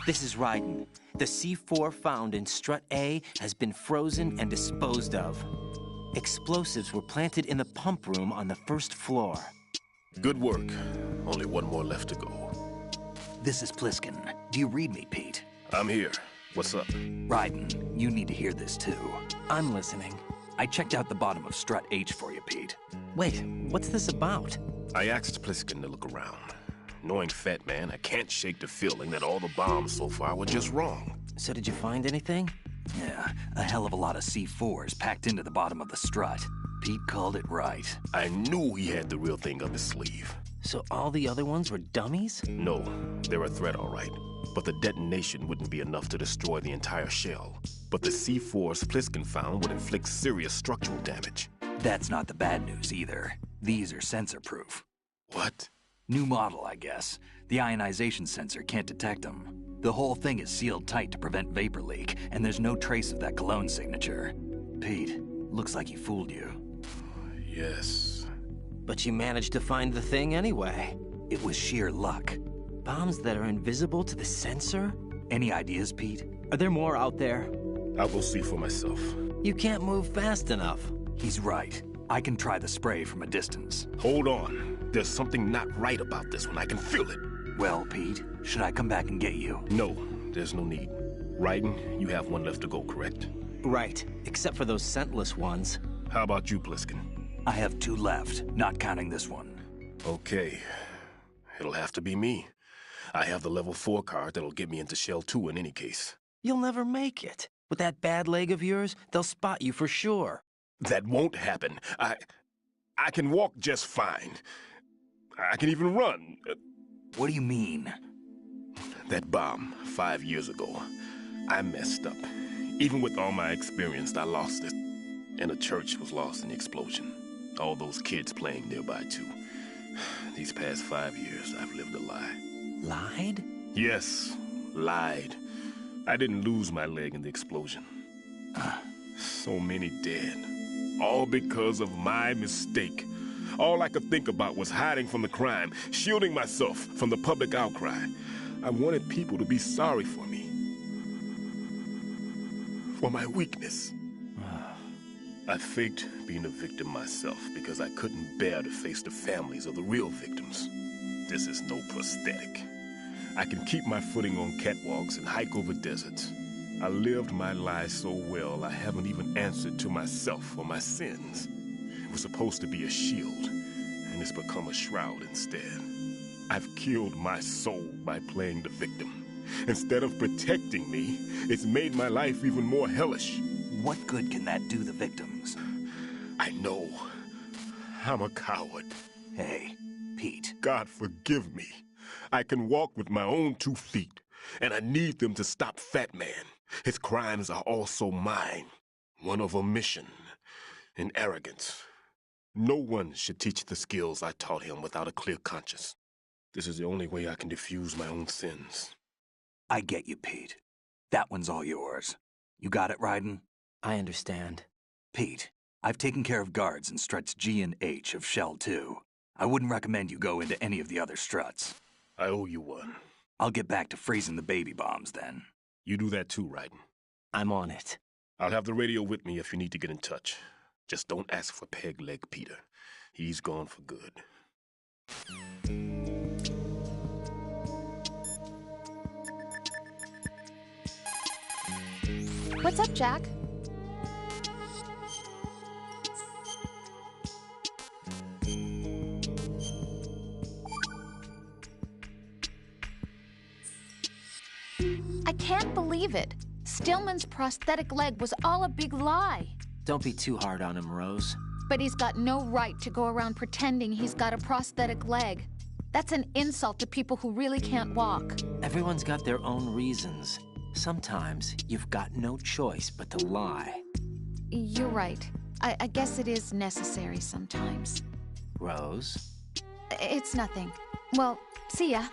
This is Raiden. The C4 found in Strut A has been frozen and disposed of. Explosives were planted in the pump room on the first floor. Good work. Only one more left to go. This is Pliskin. Do you read me, Pete? I'm here. What's up? Raiden, you need to hear this too. I'm listening. I checked out the bottom of Strut H for you, Pete. Wait, what's this about? I asked Pliskin to look around. Knowing Fat Man, I can't shake the feeling that all the bombs so far were just wrong. So did you find anything? Yeah, a hell of a lot of C4s packed into the bottom of the strut. Pete called it right. I knew he had the real thing up his sleeve. So all the other ones were dummies? No, they're a threat, all right. But the detonation wouldn't be enough to destroy the entire shell. But the C4s Pliskin found would inflict serious structural damage. That's not the bad news either. These are sensor-proof. What? New model, I guess. The ionization sensor can't detect them. The whole thing is sealed tight to prevent vapor leak, and there's no trace of that cologne signature. Pete, looks like he fooled you. Yes. But you managed to find the thing anyway. It was sheer luck. Bombs that are invisible to the sensor? Any ideas, Pete? Are there more out there? I'll go see for myself. You can't move fast enough. He's right. I can try the spray from a distance. Hold on. There's something not right about this one. I can feel it. Well, Pete, should I come back and get you? No, there's no need. Raiden, you have one left to go, correct? Right, except for those scentless ones. How about you, Pliskin? I have 2 left, not counting this one. Okay. It'll have to be me. I have the level 4 card that'll get me into Shell 2 in any case. You'll never make it. With that bad leg of yours, they'll spot you for sure. That won't happen. I can walk just fine. I can even run. What do you mean? That bomb 5 years ago, I messed up. Even with all my experience, I lost it. And a church was lost in the explosion. All those kids playing nearby, too. These past 5 years, I've lived a lie. Lied? Yes, lied. I didn't lose my leg in the explosion. So many dead. All because of my mistake. All I could think about was hiding from the crime, shielding myself from the public outcry. I wanted people to be sorry for me. For my weakness. I faked being a victim myself because I couldn't bear to face the families of the real victims. This is no prosthetic. I can keep my footing on catwalks and hike over deserts. I lived my lie so well I haven't even answered to myself for my sins. It was supposed to be a shield, and it's become a shroud instead. I've killed my soul by playing the victim. Instead of protecting me, it's made my life even more hellish. What good can that do the victims? I know. I'm a coward. Hey, Pete. God forgive me. I can walk with my own 2 feet, and I need them to stop Fat Man. His crimes are also mine. One of omission and arrogance. No one should teach the skills I taught him without a clear conscience. This is the only way I can diffuse my own sins. I get you, Pete. That one's all yours. You got it, Raiden? I understand. Pete, I've taken care of guards in struts G and H of Shell 2. I wouldn't recommend you go into any of the other struts. I owe you one. I'll get back to freezing the baby bombs then. You do that too, Raiden. I'm on it. I'll have the radio with me if you need to get in touch. Just don't ask for Peg Leg Peter. He's gone for good. What's up, Jack? I can't believe it. Stillman's prosthetic leg was all a big lie. Don't be too hard on him, Rose. But he's got no right to go around pretending he's got a prosthetic leg. That's an insult to people who really can't walk. Everyone's got their own reasons. Sometimes you've got no choice but to lie. You're right. I guess it is necessary sometimes. Rose? It's nothing. Well, see ya.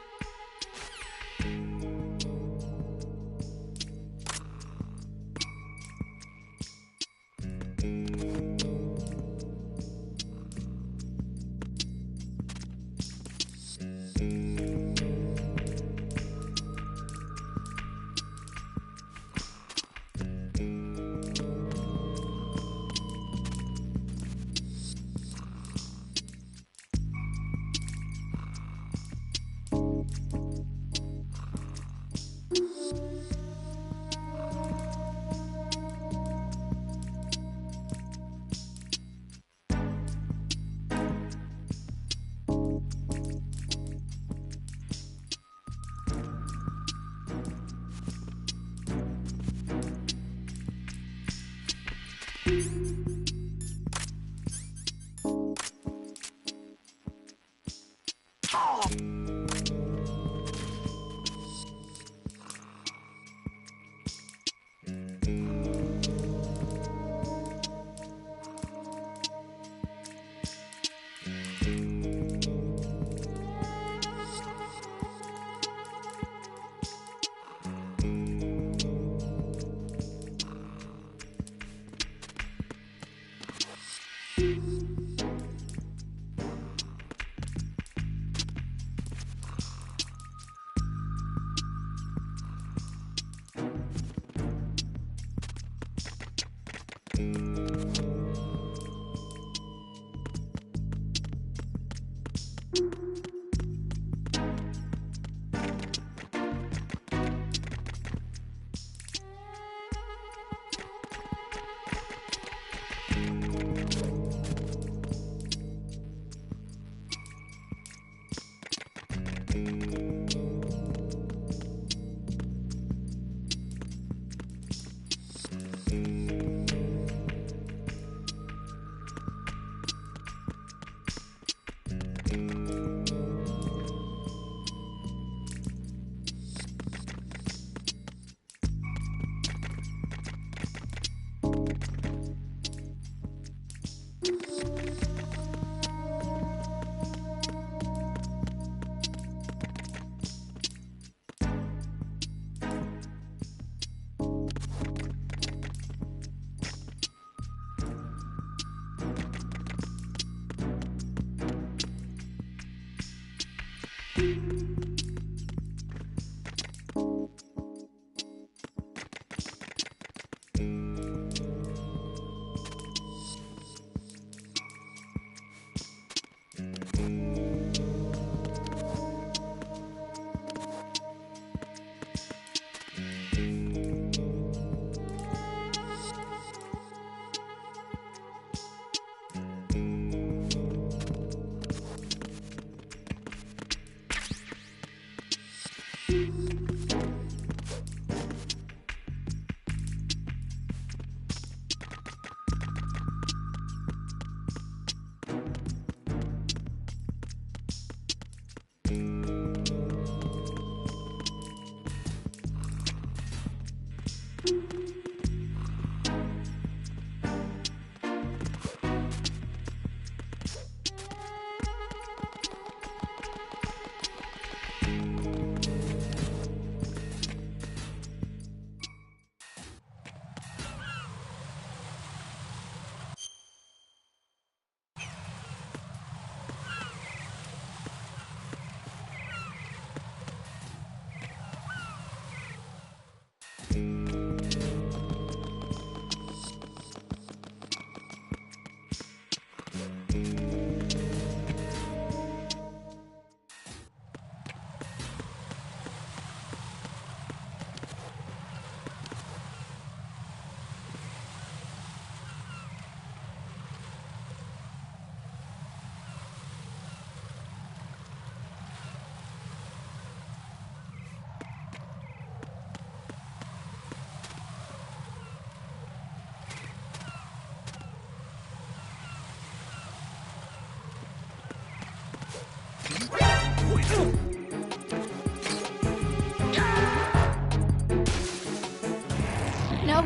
No.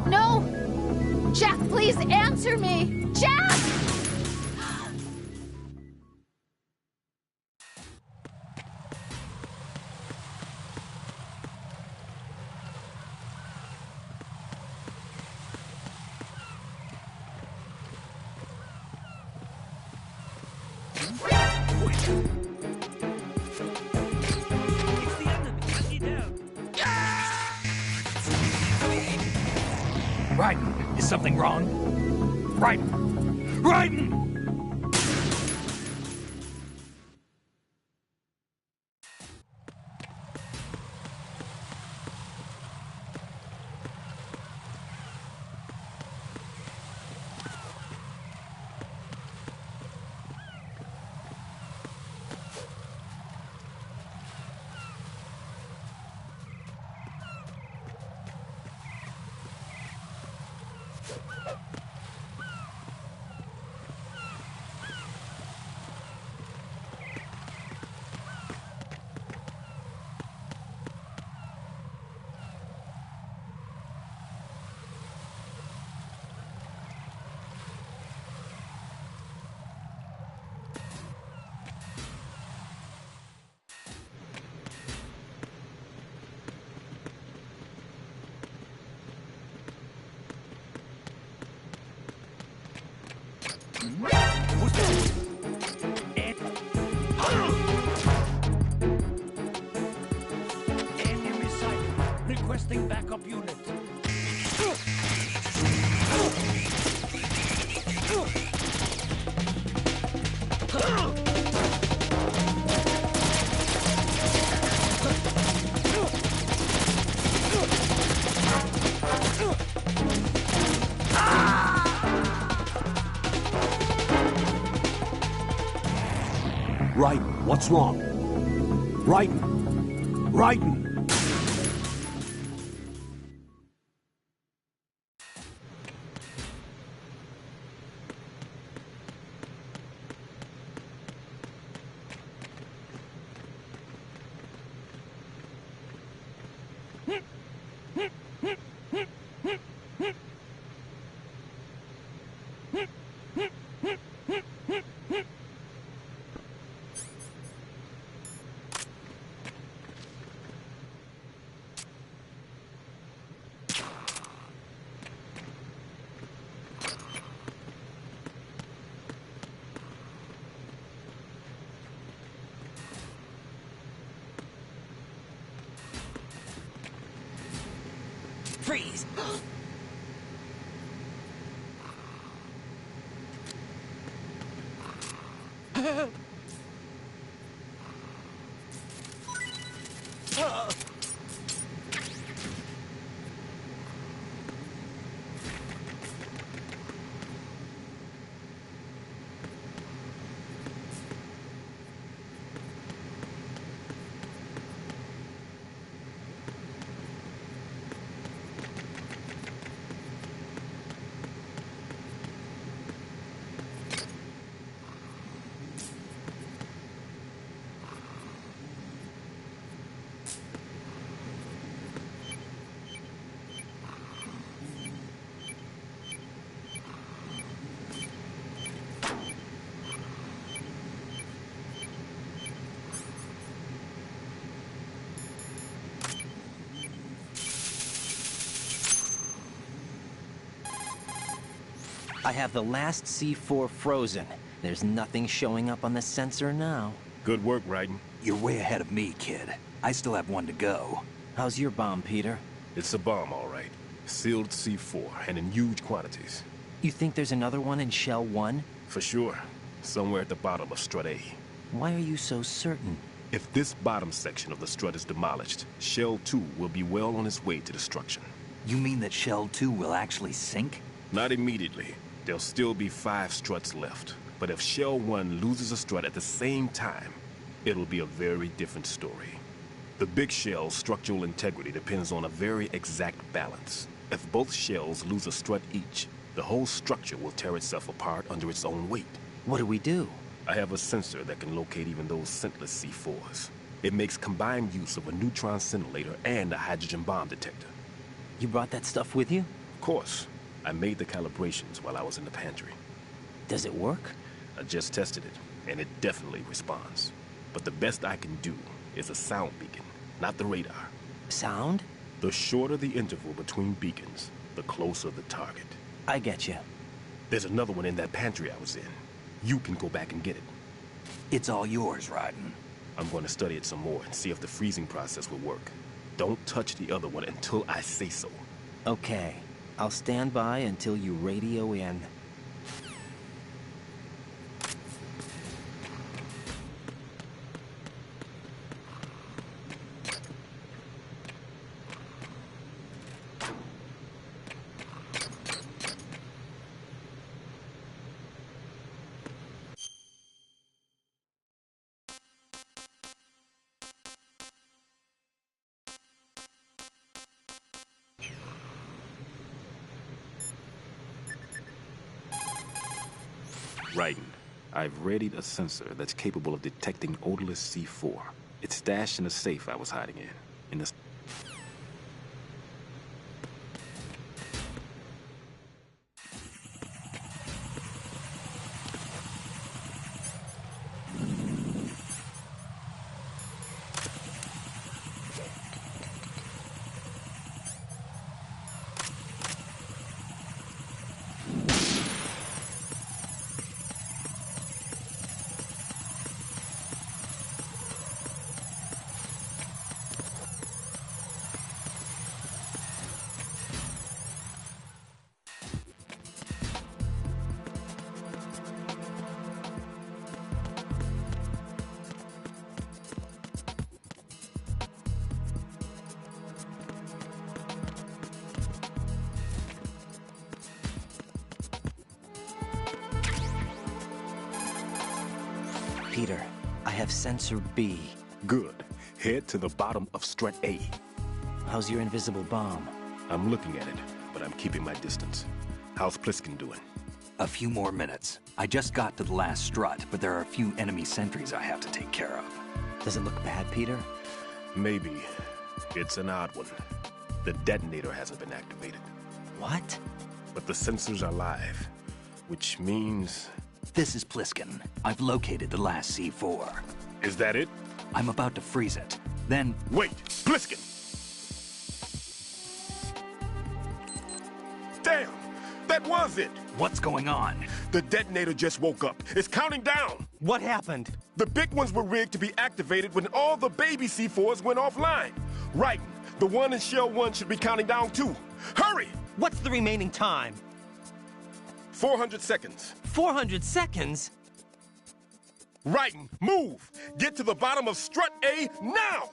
No! Jack, please answer me! Jack! Raiden, is something wrong? Raiden! Raiden! Requesting backup unit. Raiden, what's wrong? Raiden! Raiden! Freeze! I have the last C4 frozen. There's nothing showing up on the sensor now. Good work, Raiden. You're way ahead of me, kid. I still have one to go. How's your bomb, Peter? It's a bomb, all right. Sealed C4, and in huge quantities. You think there's another one in Shell 1? For sure. Somewhere at the bottom of Strut A. Why are you so certain? If this bottom section of the strut is demolished, Shell 2 will be well on its way to destruction. You mean that Shell 2 will actually sink? Not immediately. There'll still be 5 struts left. But if Shell 1 loses a strut at the same time, it'll be a very different story. The big shell's structural integrity depends on a very exact balance. If both shells lose a strut each, the whole structure will tear itself apart under its own weight. What do we do? I have a sensor that can locate even those scentless C4s. It makes combined use of a neutron scintillator and a hydrogen bomb detector. You brought that stuff with you? Of course. I made the calibrations while I was in the pantry. Does it work? I just tested it, and it definitely responds. But the best I can do is a sound beacon, not the radar. Sound? The shorter the interval between beacons, the closer the target. I get you. There's another one in that pantry I was in. You can go back and get it. It's all yours, Raiden. I'm going to study it some more and see if the freezing process will work. Don't touch the other one until I say so. Okay. I'll stand by until you radio in. Raiden, I've readied a sensor that's capable of detecting odorless C4. It's stashed in a safe I was hiding in the... Peter, I have sensor B. Good. Head to the bottom of strut A. How's your invisible bomb? I'm looking at it, but I'm keeping my distance. How's Pliskin doing? A few more minutes. I just got to the last strut, but there are a few enemy sentries I have to take care of. Does it look bad, Peter? Maybe. It's an odd one. The detonator hasn't been activated. What? But the sensors are live, which means... This is Pliskin. I've located the last C4. Is that it? I'm about to freeze it. Then... Wait! Pliskin! Damn! That was it! What's going on? The detonator just woke up. It's counting down! What happened? The big ones were rigged to be activated when all the baby C4s went offline. Right. The one in Shell 1 should be counting down too. Hurry! What's the remaining time? 400 seconds. 400 seconds? Raiden, move! Get to the bottom of strut A now!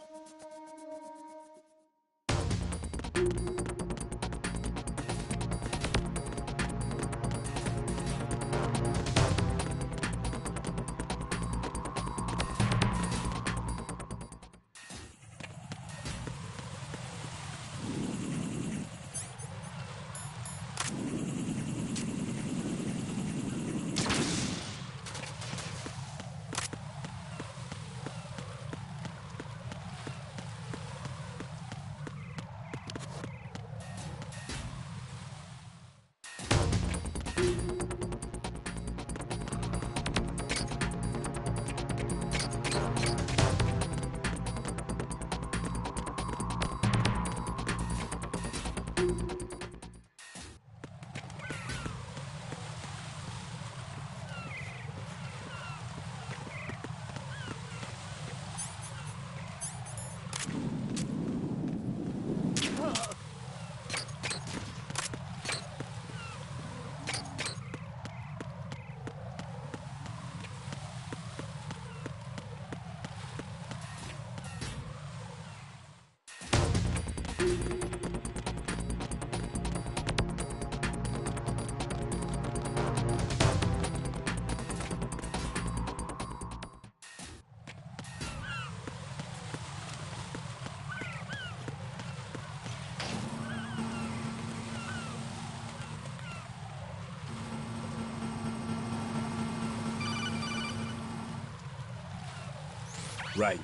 Raiden.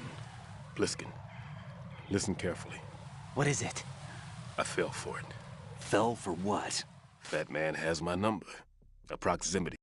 Pliskin. Listen carefully. What is it? I fell for it. Fell for what? Fat man has my number. A proximity.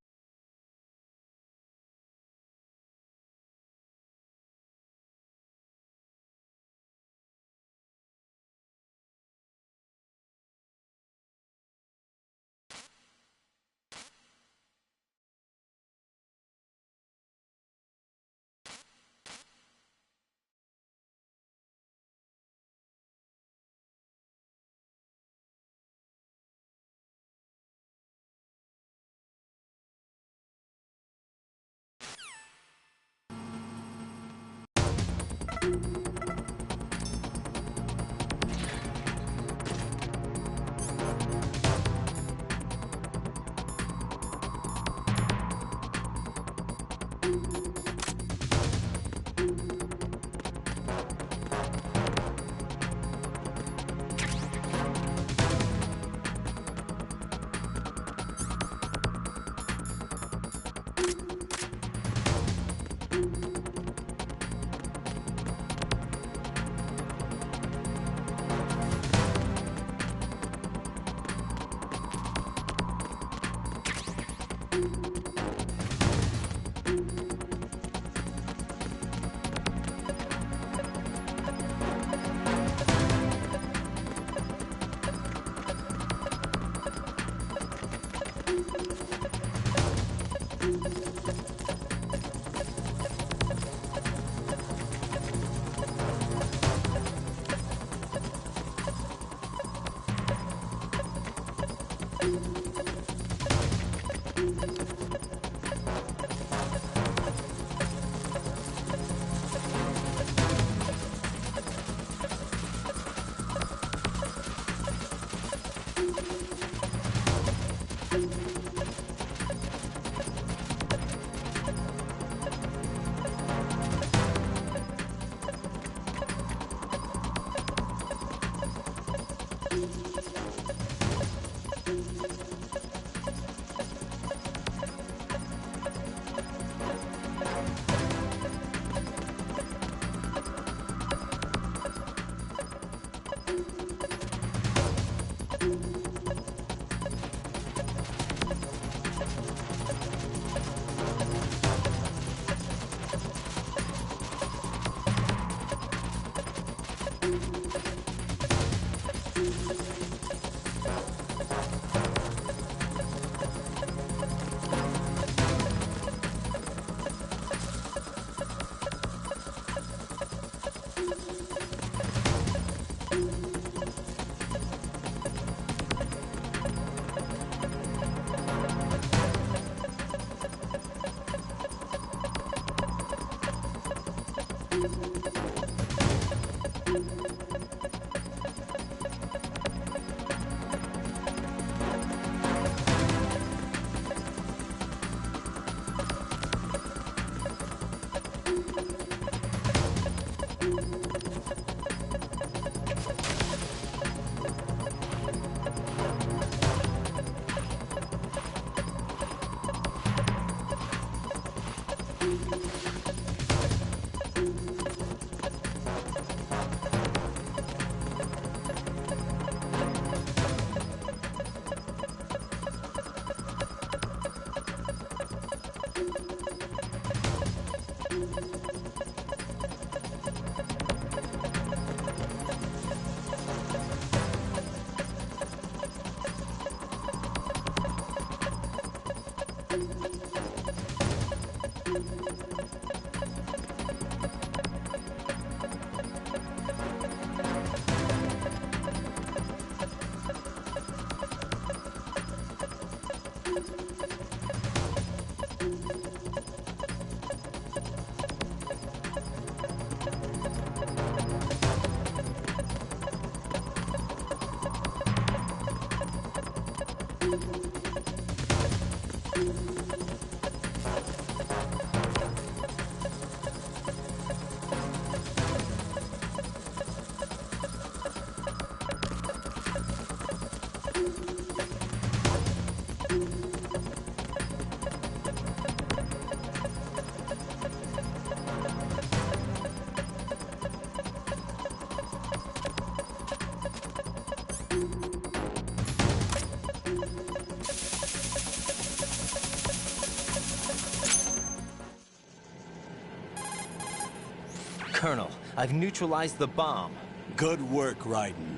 Colonel, I've neutralized the bomb. Good work, Raiden.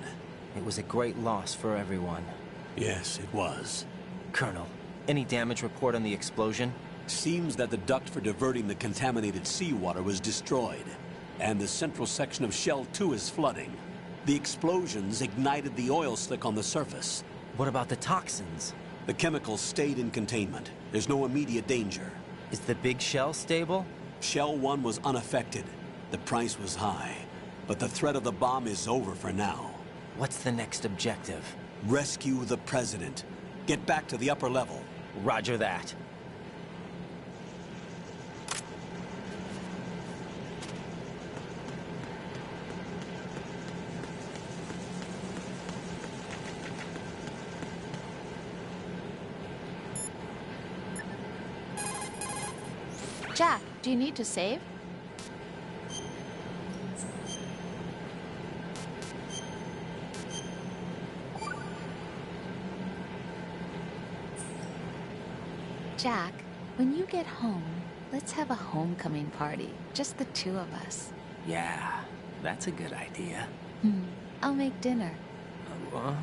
It was a great loss for everyone. Yes, it was. Colonel, any damage report on the explosion? Seems that the duct for diverting the contaminated seawater was destroyed, and the central section of Shell 2 is flooding. The explosions ignited the oil slick on the surface. What about the toxins? The chemicals stayed in containment. There's no immediate danger. Is the big shell stable? Shell 1 was unaffected. The price was high, but the threat of the bomb is over for now. What's the next objective? Rescue the President. Get back to the upper level. Roger that. Jack, do you need to save? Jack, when you get home, let's have a homecoming party. Just the two of us. Yeah, that's a good idea. I'll make dinner. Oh,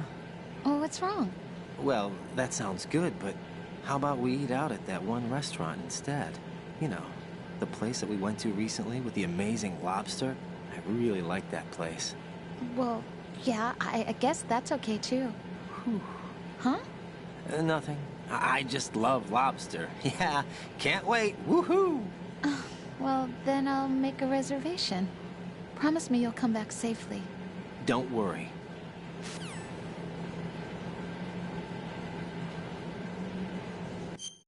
what's wrong? Well, that sounds good, but how about we eat out at that one restaurant instead? You know, the place that we went to recently with the amazing lobster. I really like that place. Well, yeah, I guess that's okay too. Huh? Nothing. I just love lobster. Yeah, can't wait. Woohoo! Well, then I'll make a reservation. Promise me you'll come back safely. Don't worry.